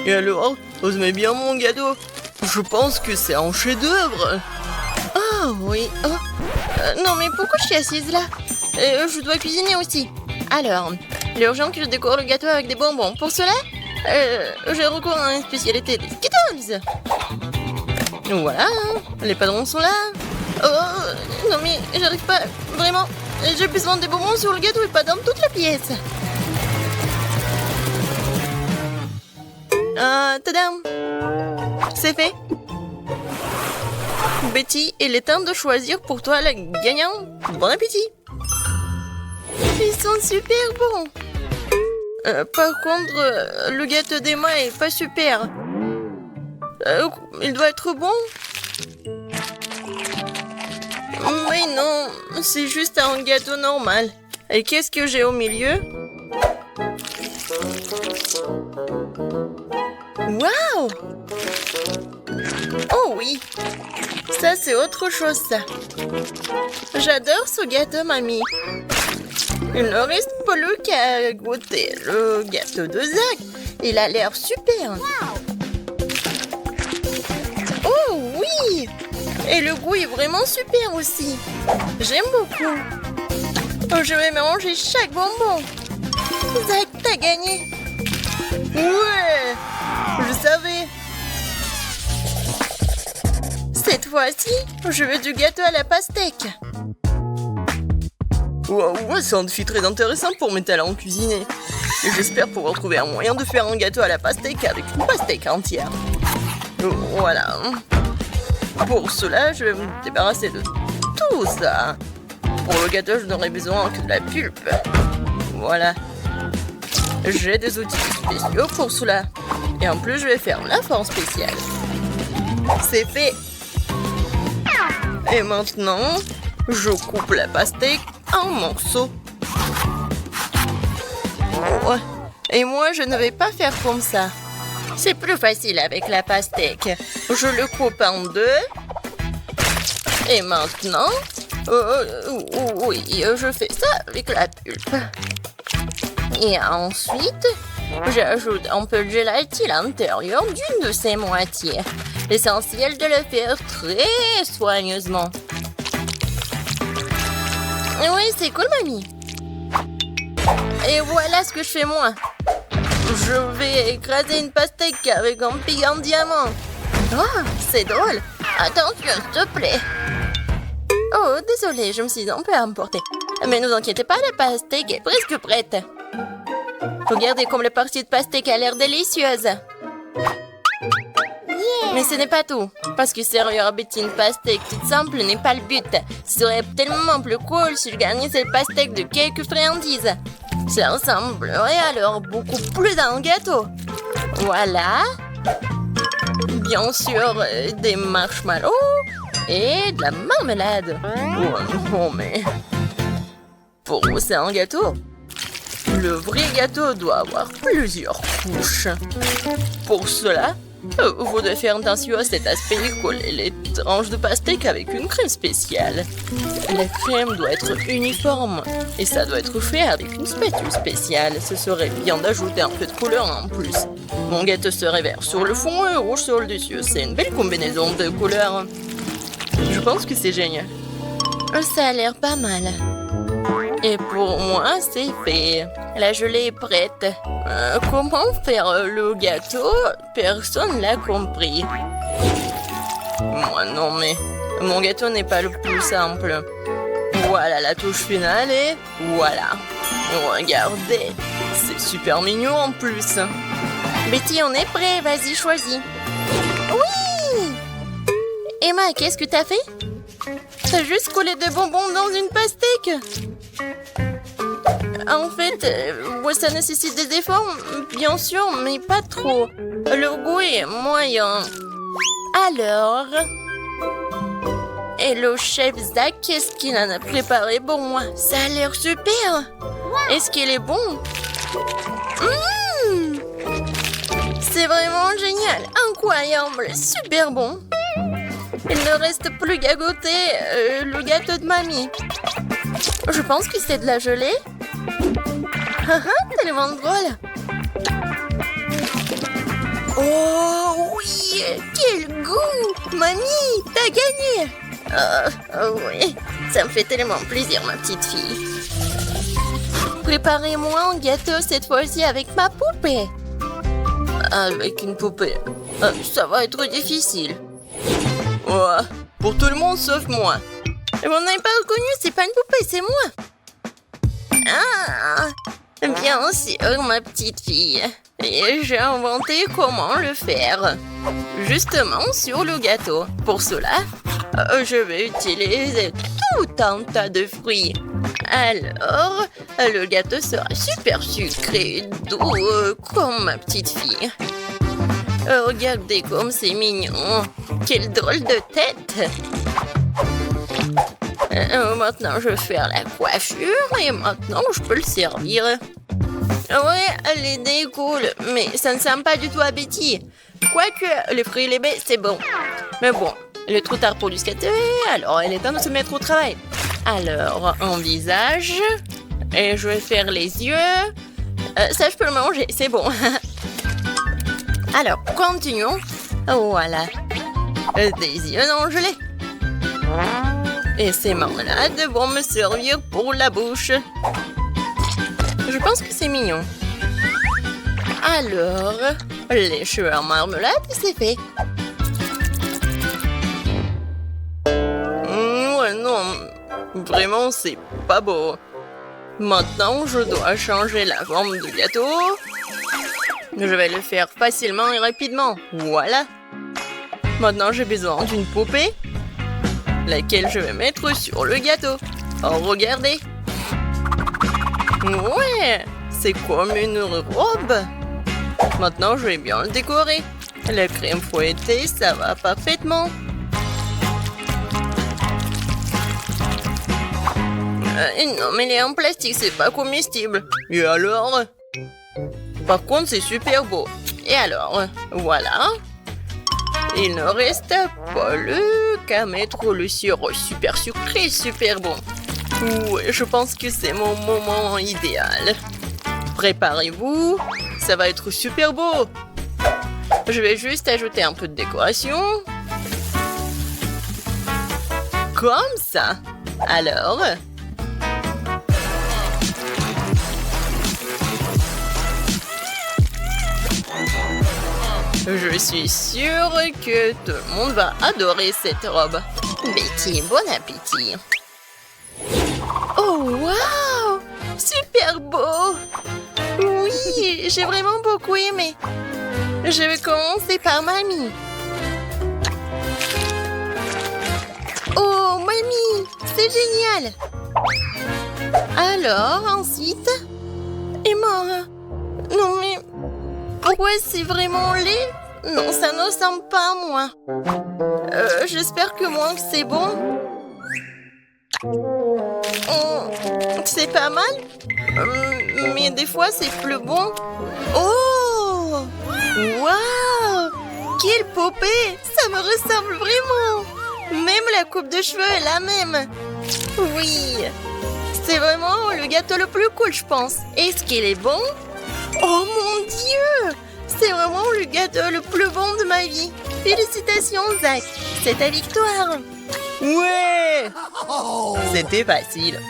Et alors, vous aimez bien mon gâteau? Je pense que c'est un chef-d'œuvre. Ah oui. Non mais pourquoi je suis assise là? Je dois cuisiner aussi. Alors, il est urgent que je décore le gâteau avec des bonbons. Pour cela, j'ai recours à une spécialité des Skittles. Voilà, les padrons sont là. Oh, non mais j'arrive pas, vraiment. J'ai besoin des bonbons sur le gâteau et pas dans toute la pièce. Tadam! C'est fait. Betty, il est temps de choisir pour toi la gagnante. Bon appétit! Ils sont super bons. Par contre, le gâteau d'Emma est pas super. Il doit être bon. Mais non, c'est juste un gâteau normal. Et qu'est-ce que j'ai au milieu? Waouh! Oh oui! Ça, c'est autre chose, ça. J'adore ce gâteau, mamie. Il ne reste plus qu'à goûter le gâteau de Zach. Il a l'air super. Oh oui! Et le goût est vraiment super aussi. J'aime beaucoup. Je vais manger chaque bonbon. Zach, t'as gagné. Ouais! Je savais. Cette fois-ci, je veux du gâteau à la pastèque. Wow, ça en fait très intéressant pour mes talents en cuisiner. Et j'espère pouvoir trouver un moyen de faire un gâteau à la pastèque avec une pastèque entière. Voilà. Pour cela, je vais me débarrasser de tout ça. Pour le gâteau, je n'aurai besoin que de la pulpe. Voilà. J'ai des outils spéciaux pour cela. Et en plus, je vais faire la forme spéciale. C'est fait. Et maintenant, je coupe la pastèque en morceaux. Oh. Et moi, je ne vais pas faire comme ça. C'est plus facile avec la pastèque. Je le coupe en deux. Et maintenant, oui, je fais ça avec la pulpe. Et ensuite, j'ajoute un peu de gélatine à l'intérieur d'une de ses moitiés. L'essentiel de le faire très soigneusement. Oui, c'est cool, mamie. Et voilà ce que je fais moi. Je vais écraser une pastèque avec un pic en diamant. Oh, c'est drôle. Attention, s'il te plaît. Oh, désolé, je me suis un peu emportée. Mais ne vous inquiétez pas, la pastèque est presque prête. Regardez comme la partie de pastèque a l'air délicieuse. Mais ce n'est pas tout. Parce que servir à Betty une pastèque toute simple n'est pas le but. Ce serait tellement plus cool si je gagnais cette pastèque de quelques friandises. Ça ressemblerait alors beaucoup plus à un gâteau. Voilà. Bien sûr, des marshmallows et de la marmelade. Oh, mais... Pour vous, c'est un gâteau. Le vrai gâteau doit avoir plusieurs couches. Pour cela, vous devez faire attention à cet aspect et coller les tranches de pastèque avec une crème spéciale. La crème doit être uniforme et ça doit être fait avec une spatule spéciale. Ce serait bien d'ajouter un peu de couleur en plus. Mon gâteau serait vert sur le fond et rouge sur le dessus. C'est une belle combinaison de couleurs. Je pense que c'est génial. Ça a l'air pas mal. Et pour moi, c'est fait. La gelée est prête. Comment faire le gâteau? Personne l'a compris. Moi non, mais mon gâteau n'est pas le plus simple. Voilà la touche finale et voilà. Regardez, c'est super mignon en plus. Betty, on est prêt. Vas-y, choisis. Oui! Emma, qu'est-ce que t'as fait? T'as juste collé des bonbons dans une pastèque. En fait, ça nécessite des efforts, bien sûr, mais pas trop. Le goût est moyen. Alors... Et le chef Zach, qu'est-ce qu'il en a préparé pour moi? Ça a l'air super. Est-ce qu'il est bon? C'est vraiment génial, incroyable, super bon. Il ne reste plus qu'à goûter le gâteau de mamie. Je pense que c'est de la gelée. Tellement drôle. Oh oui, quel goût! Mamie, t'as gagné! Oui, ça me fait tellement plaisir, ma petite fille. Préparez-moi un gâteau cette fois-ci avec ma poupée. Avec une poupée, ça va être difficile. Ouais, pour tout le monde sauf moi. Vous n'avez pas reconnu, c'est pas une poupée, c'est moi. Ah, bien sûr, ma petite fille. Et j'ai inventé comment le faire. Justement sur le gâteau. Pour cela, je vais utiliser tout un tas de fruits. Alors, le gâteau sera super sucré, doux, comme ma petite fille. Regardez comme c'est mignon. Quelle drôle de tête. Maintenant, je vais faire la coiffure et maintenant, je peux le servir. Ouais, l'idée est cool, mais ça ne sent pas du tout appétit. Quoique, les fruits et les baies, c'est bon. Mais bon, il est trop tard pour du gâteau, alors il est temps de se mettre au travail. Alors, un visage, et je vais faire les yeux. Ça, je peux le manger, c'est bon. Alors, continuons. Voilà. Des yeux non gelés. Et ces marmelades vont me servir pour la bouche. Je pense que c'est mignon. Alors, les cheveux en marmelade, c'est fait. Ouais, non. Vraiment, c'est pas beau. Maintenant, je dois changer la forme du gâteau. Je vais le faire facilement et rapidement. Voilà. Maintenant, j'ai besoin d'une poupée, laquelle je vais mettre sur le gâteau. Oh, regardez. Ouais, c'est comme une robe. Maintenant, je vais bien le décorer. La crème fouettée, ça va parfaitement. Non, mais elle est en plastique, c'est pas comestible. Et alors? Par contre, c'est super beau. Et alors? Voilà. Il ne reste pas qu'à mettre le sirop super sucré, super bon. Ouais, je pense que c'est mon moment idéal. Préparez-vous, ça va être super beau. Je vais juste ajouter un peu de décoration. Comme ça. Alors... Je suis sûre que tout le monde va adorer cette robe. Betty, bon appétit. Oh, waouh! Super beau! Oui, j'ai vraiment beaucoup aimé. Je vais commencer par mamie. Oh, mamie, c'est génial! Alors, ensuite... Et moi? Non, mais... Pourquoi c'est vraiment laid? Non, ça ne ressemble pas à moi. J'espère que moi, c'est bon. C'est pas mal. Mais des fois, c'est plus bon. Oh! Waouh! Quelle poupée! Ça me ressemble vraiment. Même la coupe de cheveux est la même. Oui. C'est vraiment le gâteau le plus cool, je pense. Est-ce qu'il est bon? Oh mon Dieu! C'est vraiment le gâteau le plus bon de ma vie. Félicitations, Zach. C'est ta victoire. Ouais! C'était facile.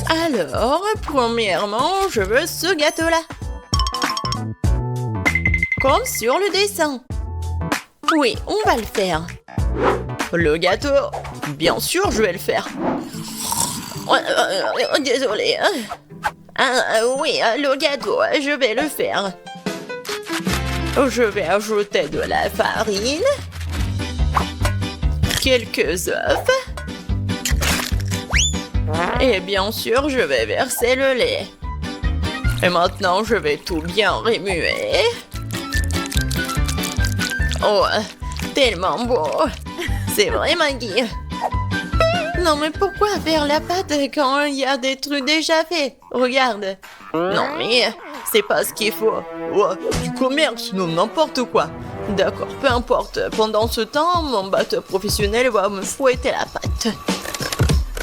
Alors, premièrement, je veux ce gâteau-là. Comme sur le dessin. Oui, on va le faire. Le gâteau, bien sûr, je vais le faire. Désolée. Oui, le gâteau, je vais le faire. Je vais ajouter de la farine, quelques œufs, et bien sûr, je vais verser le lait. Et maintenant, je vais tout bien remuer. Oh, tellement beau. C'est vrai, Maggie. Non, mais pourquoi faire la pâte quand il y a des trucs déjà faits? Regarde. Non, mais c'est pas ce qu'il faut. Oh, du commerce, non, n'importe quoi. D'accord, peu importe. Pendant ce temps, mon batteur professionnel va me fouetter la pâte.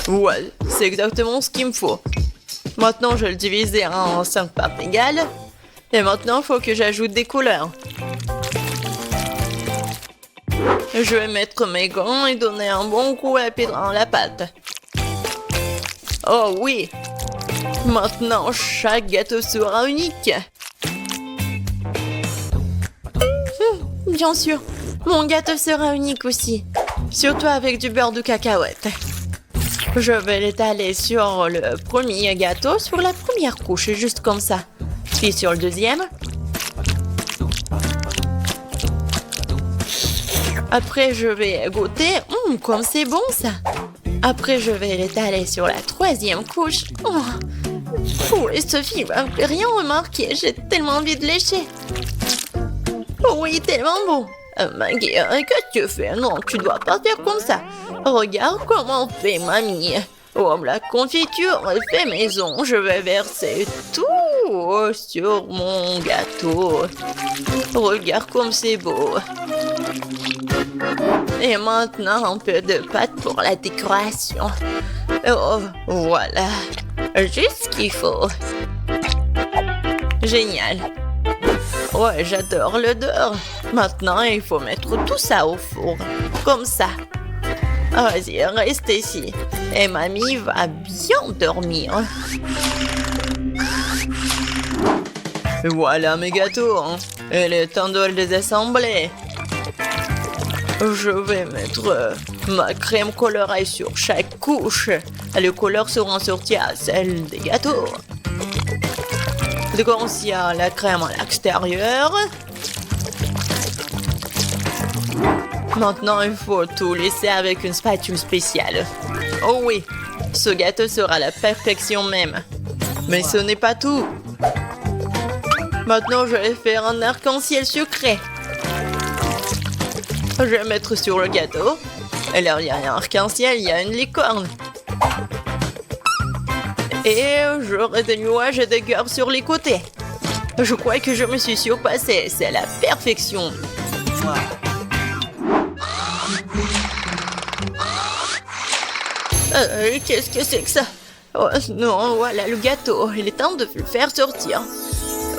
Ouais, c'est exactement ce qu'il me faut. Maintenant, je vais le diviser en 5 parts égales. Et maintenant, il faut que j'ajoute des couleurs. Je vais mettre mes gants et donner un bon coup à pied dans la pâte. Oh oui! Maintenant, chaque gâteau sera unique. Bien sûr, mon gâteau sera unique aussi. Surtout avec du beurre de cacahuète. Je vais l'étaler sur le premier gâteau, sur la première couche, juste comme ça. Puis sur le deuxième. Après, je vais goûter. Comme c'est bon, ça. Après, je vais l'étaler sur la troisième couche. Oui, Sophie va rien remarquer. J'ai tellement envie de lécher. Oui, tellement bon. Maggie, qu'est-ce que tu fais? Non, tu dois pas faire comme ça. Regarde comment fait mamie. Oh, la confiture est fait maison. Je vais verser tout sur mon gâteau. Regarde comme c'est beau. Et maintenant, un peu de pâte pour la décoration. Oh, voilà. Juste ce qu'il faut. Génial. Ouais, j'adore l'odeur. Maintenant, il faut mettre tout ça au four. Comme ça. Vas-y, reste ici. Et mamie va bien dormir. Voilà mes gâteaux. Il est temps de les assembler. Je vais mettre ma crème colorée sur chaque couche. Les couleurs seront sorties à celles des gâteaux. Donc, il y a la crème à l'extérieur. Maintenant, il faut tout laisser avec une spatule spéciale. Oh oui, ce gâteau sera la perfection même. Mais ce n'est pas tout. Maintenant, je vais faire un arc-en-ciel sucré. Je vais mettre sur le gâteau. Alors, il y a un arc-en-ciel, il y a une licorne. Et j'aurai des nuages et des cœurs sur les côtés. Je crois que je me suis surpassée. C'est la perfection. Qu'est-ce que c'est que ça? Oh non, voilà le gâteau. Il est temps de le faire sortir.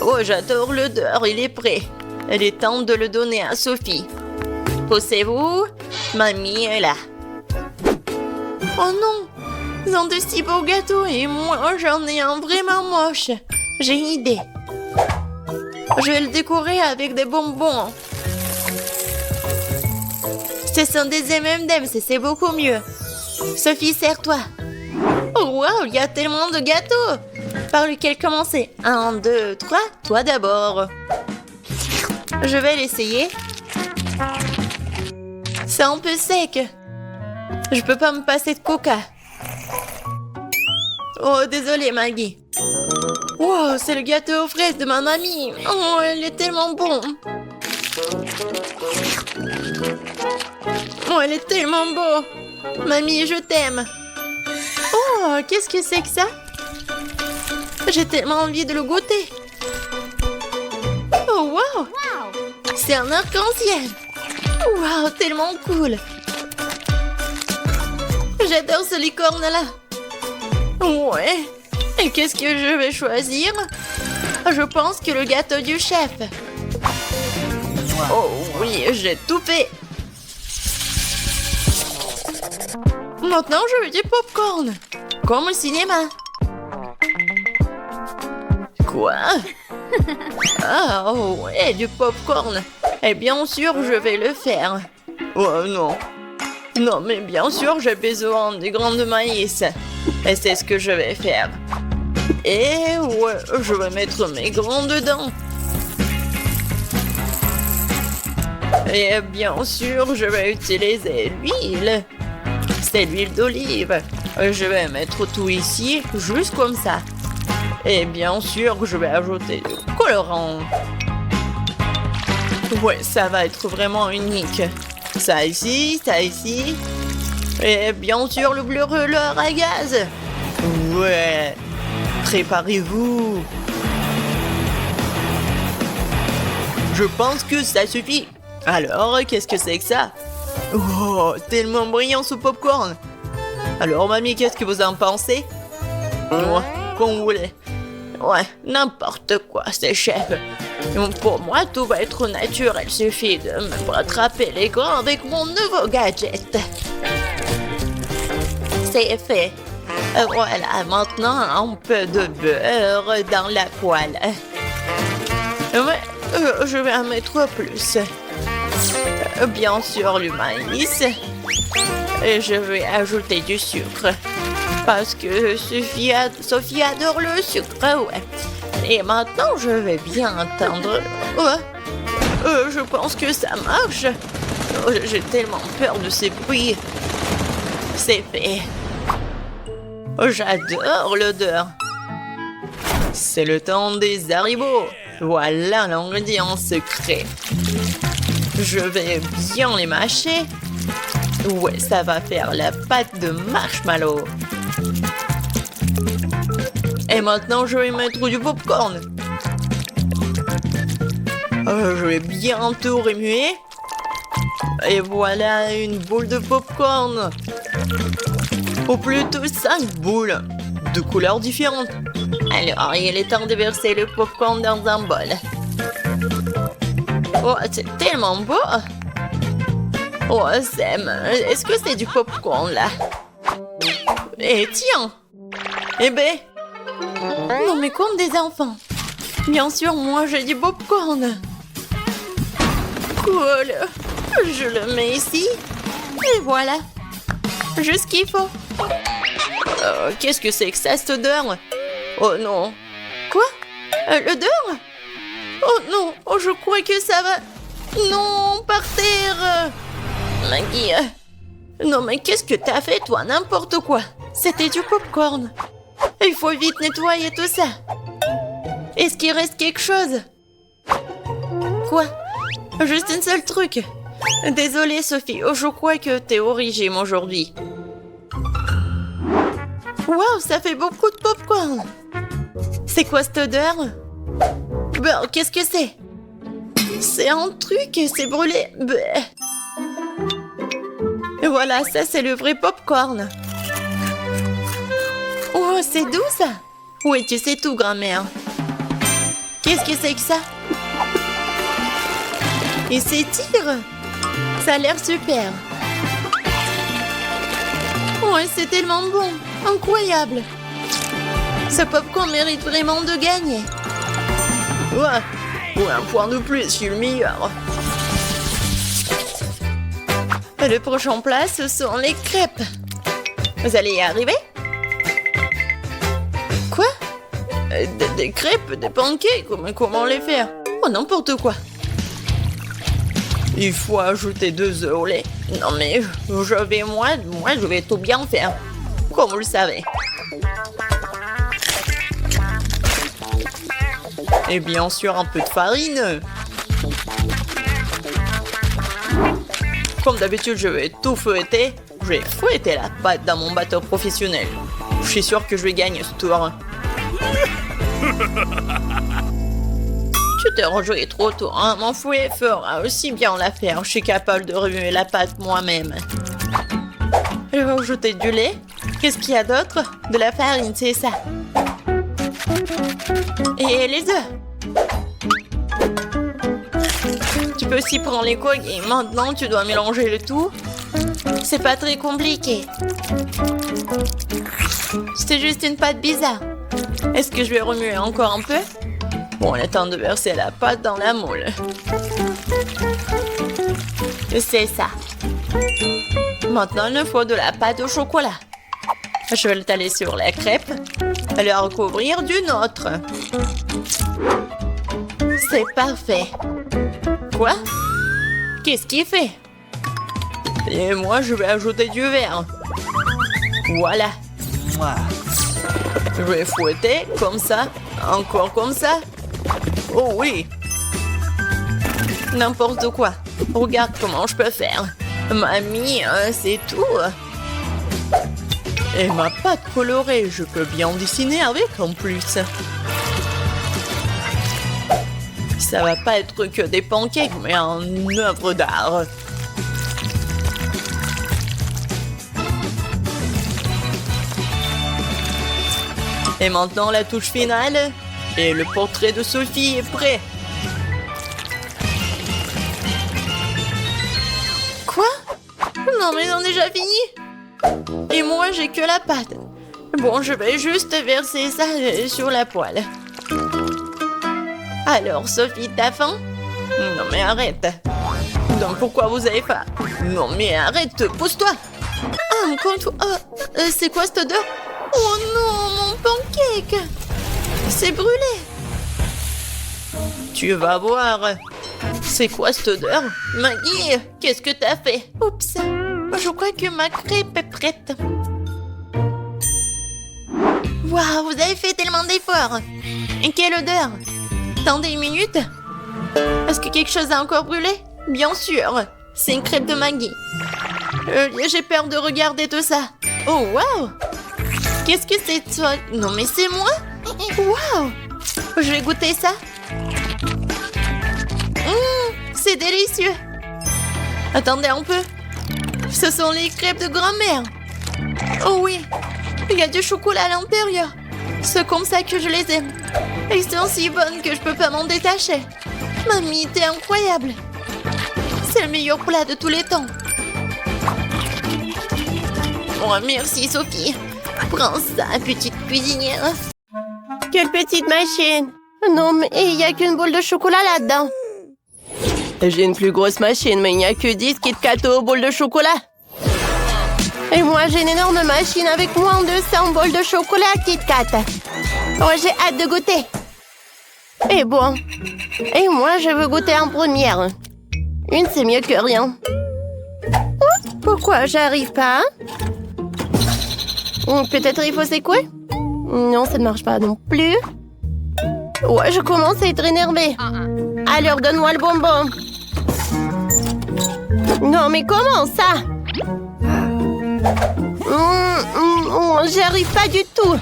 Oh, j'adore l'odeur. Il est prêt. Il est temps de le donner à Sophie. Poussez-vous. Mamie est là. Oh non! Ils ont de si beaux gâteaux et moi, j'en ai un vraiment moche. J'ai une idée. Je vais le décorer avec des bonbons. Ce sont des M&M's, c'est beaucoup mieux. Sophie, serre-toi. Oh, wow, il y a tellement de gâteaux. Par lequel commencer? 1, 2, 3, toi d'abord. Je vais l'essayer. C'est un peu sec. Je peux pas me passer de coca. Oh, désolé, Maggie. Wow, c'est le gâteau aux fraises de ma mamie. Oh, il est tellement bon. Oh, il est tellement beau. Mamie, je t'aime. Oh, qu'est-ce que c'est que ça? J'ai tellement envie de le goûter. Oh, wow. C'est un arc-en-ciel. Wow, tellement cool. J'adore ce licorne-là. Ouais. Et qu'est-ce que je vais choisir? Je pense que le gâteau du chef. Oh oui, j'ai tout fait. Maintenant, je veux du popcorn. Comme au cinéma. Quoi? Ah, oh ouais, du popcorn. Et bien sûr, je vais le faire. Oh non. Non, mais bien sûr, j'ai besoin des grains de maïs. Et c'est ce que je vais faire. Et ouais, je vais mettre mes grains dedans. Et bien sûr, je vais utiliser l'huile. C'est l'huile d'olive. Je vais mettre tout ici, juste comme ça. Et bien sûr, je vais ajouter du colorant. Ouais, ça va être vraiment unique. Ça ici, ça ici. Et bien sûr, le brûleur à gaz. Ouais. Préparez-vous. Je pense que ça suffit. Alors, qu'est-ce que c'est que ça? Oh, tellement brillant ce popcorn. Alors, mamie, qu'est-ce que vous en pensez? Ouais, comme vous voulez. Ouais, n'importe quoi, c'est chef. Pour moi, tout va être naturel. Il suffit de me rattraper les grains avec mon nouveau gadget. C'est fait. Voilà, maintenant un peu de beurre dans la poêle. Ouais, je vais en mettre plus. Bien sûr, le maïs. Et je vais ajouter du sucre. Parce que Sophie adore le sucre, ouais. Et maintenant, je vais bien entendre. Je pense que ça marche. J'ai tellement peur de ces bruits. C'est fait. J'adore l'odeur. C'est le temps des haribots. Voilà l'ingrédient secret. Je vais bien les mâcher. Ouais, ça va faire la pâte de marshmallow. Et maintenant, je vais mettre du popcorn. Je vais bien tout remuer. Et voilà une boule de popcorn. Ou plutôt 5 boules de couleurs différentes. Alors, il est temps de verser le popcorn dans un bol. Oh, c'est tellement beau! Oh, Sam, est-ce que c'est du popcorn, là? Eh, tiens! Eh ben... Non, mais comme des enfants. Bien sûr, moi, j'ai du popcorn. Cool. Je le mets ici. Et voilà. Juste ce qu'il faut. Qu'est-ce que c'est que ça, cette odeur? Oh non. Quoi? L'odeur? Oh non. Oh, je crois que ça va... Non, par terre. Maggie. Non, mais qu'est-ce que t'as fait, toi? N'importe quoi. C'était du popcorn. Il faut vite nettoyer tout ça. Est-ce qu'il reste quelque chose? Quoi? Juste un seul truc. Désolée, Sophie. Je crois que t'es au régime aujourd'hui. Waouh, ça fait beaucoup de popcorn. C'est quoi cette odeur? Ben, qu'est-ce que c'est? C'est un truc, c'est brûlé. Ben. Et voilà, ça c'est le vrai popcorn. Oh, c'est doux ça. Oui, tu sais tout, grand-mère. Qu'est-ce que c'est que ça? Il s'étire. Ça a l'air super. Ouais, c'est tellement bon. Incroyable. Ce popcorn mérite vraiment de gagner. Ouais, un point de plus, je suis le meilleur. Le prochain plat, ce sont les crêpes. Vous allez y arriver? Quoi? Des crêpes, des pancakes, mais comment les faire? Oh, n'importe quoi. Il faut ajouter 2 œufs au lait. Non mais, je vais tout bien faire. Comme vous le savez. Et bien sûr, un peu de farine. Comme d'habitude, je vais tout fouetter. Je vais fouetter la pâte dans mon batteur professionnel. Je suis sûr que je vais gagner ce tour. Tu t'es rejoué trop tôt, hein? Mon fouet fera aussi bien l'affaire. Je suis capable de remuer la pâte moi-même. Je vais ajouter du lait. Qu'est-ce qu'il y a d'autre? De la farine, c'est ça. Et les œufs. Tu peux aussi prendre les coques et maintenant tu dois mélanger le tout. C'est pas très compliqué. C'est juste une pâte bizarre. Est-ce que je vais remuer encore un peu? Bon, il est temps de verser la pâte dans la moule. C'est ça. Maintenant, il nous faut de la pâte au chocolat. Je vais l'étaler sur la crêpe et la recouvrir d'une autre. C'est parfait. Quoi? Qu'est-ce qu'il fait? Et moi, je vais ajouter du verre. Voilà. Je vais fouetter comme ça. Encore comme ça. Oh oui. N'importe quoi. Regarde comment je peux faire. Mamie, c'est tout. Et ma pâte colorée, je peux bien dessiner avec en plus. Ça va pas être que des pancakes, mais une œuvre d'art. Et maintenant, la touche finale. Et le portrait de Sophie est prêt. Quoi? Non, mais on a déjà fini. Et moi, j'ai que la pâte. Bon, je vais juste verser ça sur la poêle. Alors, Sophie, t'as faim? Non, mais arrête. Non, pourquoi vous avez faim? Non, mais arrête, pousse-toi. Ah, encore une fois. C'est quoi cette odeur? Oh non, mon pancake! C'est brûlé. Tu vas voir. C'est quoi cette odeur? Maggie, qu'est-ce que t'as fait? Oups, je crois que ma crêpe est prête. Waouh, vous avez fait tellement d'efforts. Et quelle odeur? Attendez une minute. Est-ce que quelque chose a encore brûlé? Bien sûr, c'est une crêpe de Maggie. J'ai peur de regarder tout ça. Oh, waouh! Qu'est-ce que c'est toi? Non, mais c'est moi? Waouh! Je vais goûter ça. C'est délicieux. Attendez un peu. Ce sont les crêpes de grand-mère. Oh oui, il y a du chocolat à l'intérieur. C'est comme ça que je les aime. Elles sont si bonnes que je peux pas m'en détacher. Mamie, t'es incroyable. C'est le meilleur plat de tous les temps. Oh, merci Sophie. Prends ça, petite cuisinière. Quelle petite machine. Non, mais il n'y a qu'une boule de chocolat là-dedans. J'ai une plus grosse machine, mais il n'y a que 10 Kit Kat aux boules de chocolat. Et moi, j'ai une énorme machine avec moins de 100 bols de chocolat Kit Kat. Oh, j'ai hâte de goûter. Et bon. Et moi, je veux goûter en première. Une, c'est mieux que rien. Oh, pourquoi j'arrive pas? Peut-être il faut secouer? Non, ça ne marche pas non plus. Ouais, je commence à être énervée. Alors, donne-moi le bonbon. Non, mais comment ça? J'y arrive pas du tout.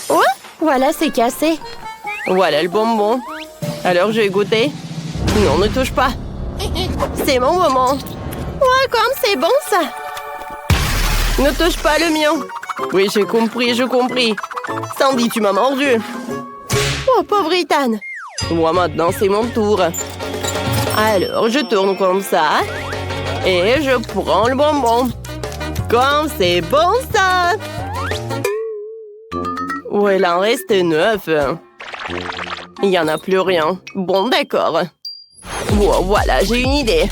Oh, voilà, c'est cassé. Voilà le bonbon. Alors, je vais goûter. Non, ne touche pas. C'est mon moment. Ouais, comme c'est bon, ça. Ne touche pas le mien. Oui, j'ai compris. Sandy, tu m'as mordu. Oh, pauvre Ethan. Moi, maintenant, c'est mon tour. Alors, je tourne comme ça. Et je prends le bonbon. Comme c'est bon, ça. Ouais, il en reste 9. Il n'y en a plus rien. Bon, d'accord. Bon, voilà, j'ai une idée.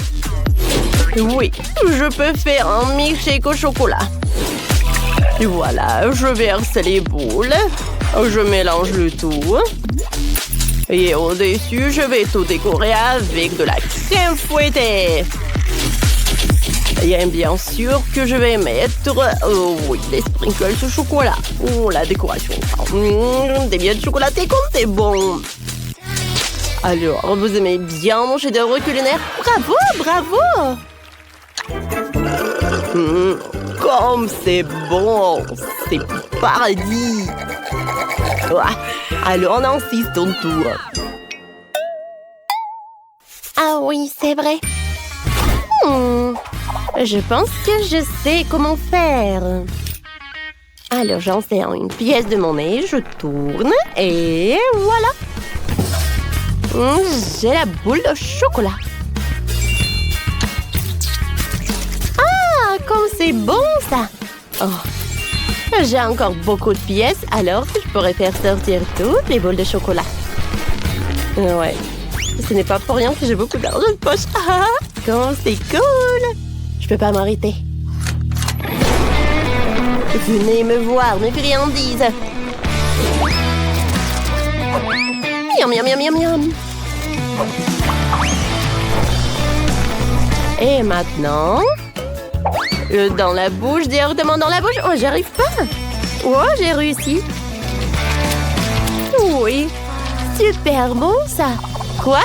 Oui, je peux faire un milkshake au chocolat. Voilà, je verse les boules. Je mélange le tout. Et au-dessus, je vais tout décorer avec de la crème fouettée. Et bien sûr que je vais mettre... oui, des sprinkles de chocolat. Oh, la décoration. Des miettes chocolatées comme c'est bon. Alors, vous aimez bien mon chef-d'œuvre culinaire? Bravo, bravo! Comme c'est bon! C'est paradis! Alors, on insiste ton tour. Ah oui, c'est vrai. Je pense que je sais comment faire. Alors, j'insère une pièce de monnaie, je tourne et voilà. J'ai la boule de chocolat. Ah, comme c'est bon ça. Oh. J'ai encore beaucoup de pièces, alors je pourrais faire sortir toutes les boules de chocolat. Ouais, ce n'est pas pour rien que j'ai beaucoup d'argent de poche. Ah, comme c'est cool. Je peux pas m'arrêter. Venez me voir, mes friandises. Miam, miam, miam, miam, miam. Et maintenant, dans la bouche, directement dans la bouche. Oh, j'arrive pas. Oh, j'ai réussi. Oui, super bon ça. Quoi?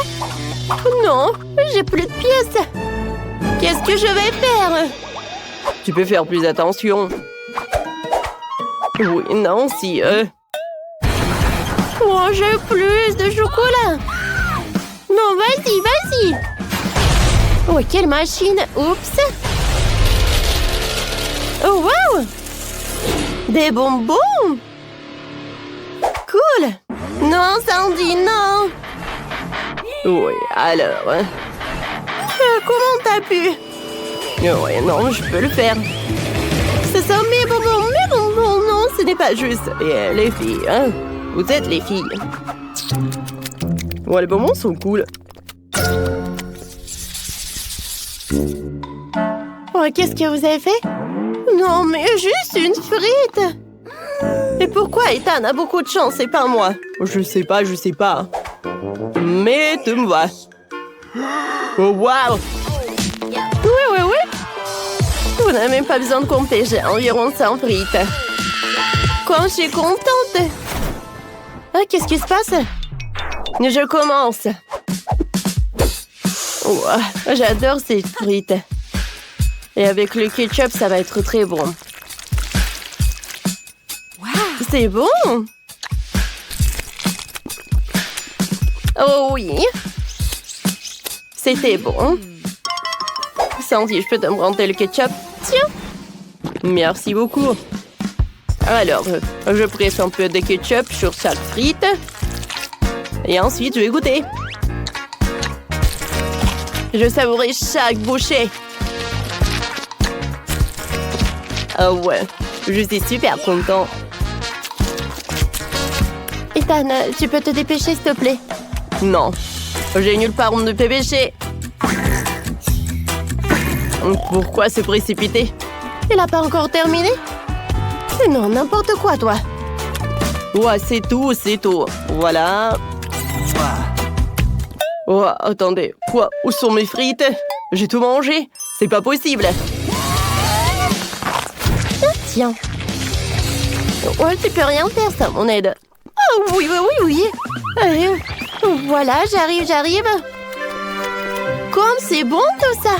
Non, j'ai plus de pièces. Qu'est-ce que je vais faire? Tu peux faire plus attention. Oui, non, si... Oh, j'ai plus de chocolat. Non, vas-y, vas-y. Oh, quelle machine. Oups. Oh, wow. Des bonbons. Cool. Non, Sandy, non. Oui, alors... comment t'as pu? Oui, non, je peux le faire. Ce sont mes bonbons, mes bonbons. pas juste. Et les filles, hein? Vous êtes les filles. Ouais, les bonbons sont cool. Oh, qu'est-ce que vous avez fait? Non, mais juste une frite! Et pourquoi Ethan a beaucoup de chance et pas moi? Je sais pas. Mais tu me vois. Oh, waouh! Oui. Vous n'avez même pas besoin de compter, j'ai environ 100 frites. Comme je suis contente! Ah, qu'est-ce qui se passe? Je commence. Oh, j'adore ces frites. Et avec le ketchup, ça va être très bon. C'est bon! Oh oui! C'était bon. Sandy, je peux te prendre le ketchup? Tiens! Merci beaucoup. Alors, je presse un peu de ketchup sur chaque frite. Et ensuite, je vais goûter. Je savourais chaque bouchée. Ah ouais, je suis super content. Ethan, tu peux te dépêcher, s'il te plaît? Non, j'ai nulle part où me dépêcher. Pourquoi se précipiter? Il n'a pas encore terminé? Non, n'importe quoi, toi. Ouais, c'est tout. Voilà. Oh, attendez. Quoi? Où sont mes frites? J'ai tout mangé. C'est pas possible. Ah, tiens. Ouais, tu peux rien faire sans mon aide. Oh, oui. Voilà, j'arrive. Comme c'est bon tout ça.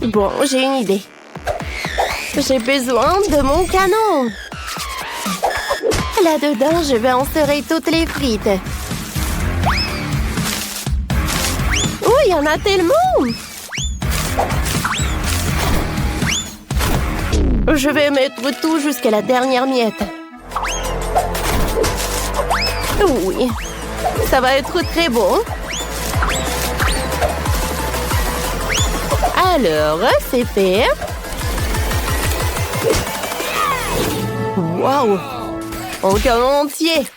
Bon, j'ai une idée. J'ai besoin de mon canon. Là-dedans, je vais insérer toutes les frites. Oh, il y en a tellement! Je vais mettre tout jusqu'à la dernière miette. Oui, ça va être très bon. Alors, c'est fait. Waouh! Un canon entier!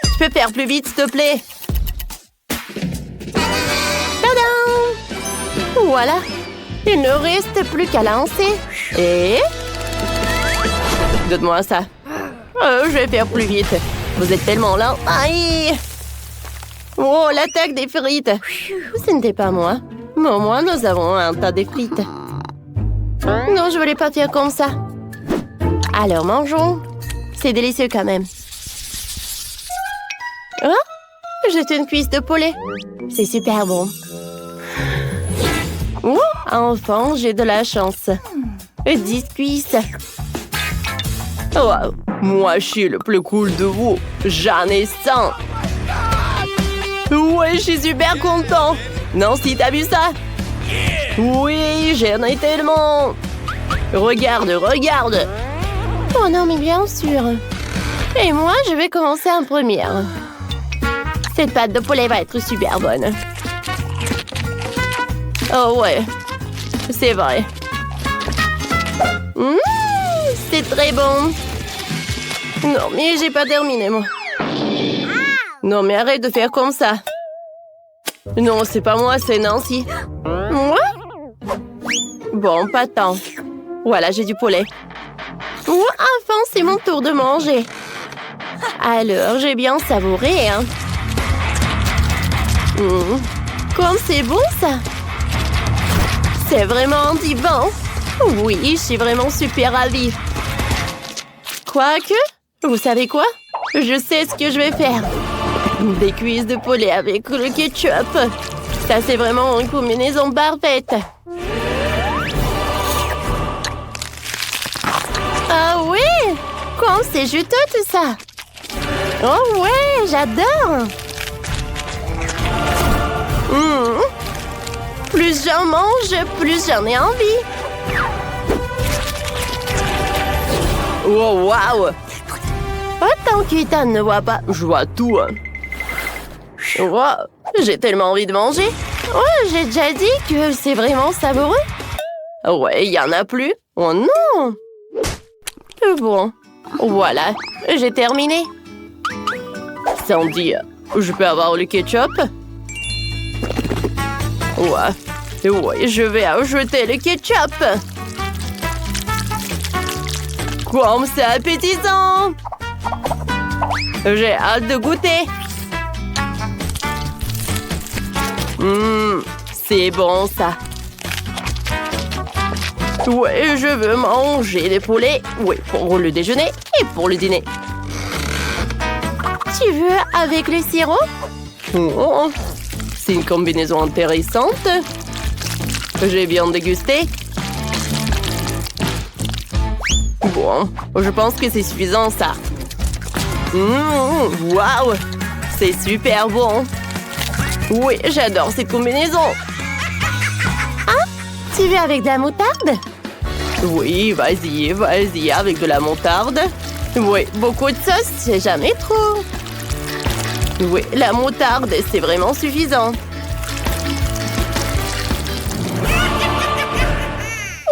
Tu peux faire plus vite, s'il te plaît? Tadam! Voilà. Il ne reste plus qu'à lancer. Et... Donne-moi ça. Je vais faire plus vite. Vous êtes tellement lent. Aïe! Oh, l'attaque des frites! Ce n'était pas moi. Mais au moins, nous avons un tas de frites. Non, je voulais pas faire comme ça. Alors, mangeons. C'est délicieux quand même. Oh, j'ai une cuisse de poulet. C'est super bon. Oh, enfin, j'ai de la chance. 10 cuisses. Oh, moi, je suis le plus cool de vous. J'en ai 100. Ouais, je suis super content. Nancy, t'as vu ça? Oui, j'en ai tellement. Regarde. Oh non, mais bien sûr. Et moi, je vais commencer en première. Cette pâte de poulet va être super bonne. Oh ouais, c'est vrai. C'est très bon. Non, mais j'ai pas terminé, moi. Non, mais arrête de faire comme ça. Non, c'est pas moi, c'est Nancy. Moi? Bon, pas tant. Voilà, j'ai du poulet. Oh, enfin, c'est mon tour de manger. Alors, j'ai bien savouré, hein. Comme c'est bon, ça. C'est vraiment divin. Oui, je suis vraiment super ravie. Quoique, vous savez quoi? Je sais ce que je vais faire. Des cuisses de poulet avec le ketchup. Ça, c'est vraiment une combinaison parfaite. Ah oui! Comme c'est juteux tout ça! Oh ouais, j'adore! Plus j'en mange, plus j'en ai envie! Oh, waouh! Autant qu'Ethan ne voit pas. Je vois tout. Oh, j'ai tellement envie de manger. Oh, j'ai déjà dit que c'est vraiment savoureux. Ouais, il y en a plus. Oh non! Bon, Voilà, j'ai terminé. Sandy, je peux avoir le ketchup? Ouais, je vais ajouter le ketchup. Comme c'est appétissant! J'ai hâte de goûter. C'est bon ça. Ouais, je veux manger des poulets. Oui, pour le déjeuner et pour le dîner. Tu veux avec le sirop? Oh, c'est une combinaison intéressante. J'ai bien dégusté. Bon, je pense que c'est suffisant ça. Waouh! C'est super bon. Oui, j'adore cette combinaison. Ah, tu veux avec de la moutarde? Oui, vas-y, avec de la moutarde. Oui, beaucoup de sauce, c'est jamais trop. Oui, la moutarde, c'est vraiment suffisant.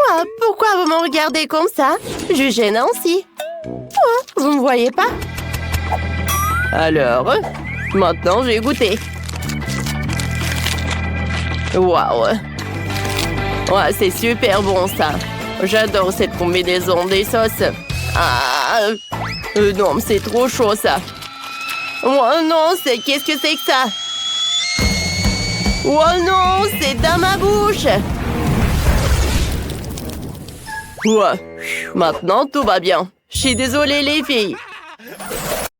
Oh, pourquoi vous me regardez comme ça? Je gêne aussi. Oh, vous me voyez pas? Alors, maintenant j'ai goûté. Waouh! Ouais, c'est super bon ça. J'adore cette combinaison des sauces. Ah, non, c'est trop chaud ça. Oh non, qu'est-ce que c'est que ça? Oh non, c'est dans ma bouche. Ouais, maintenant tout va bien. Je suis désolée les filles.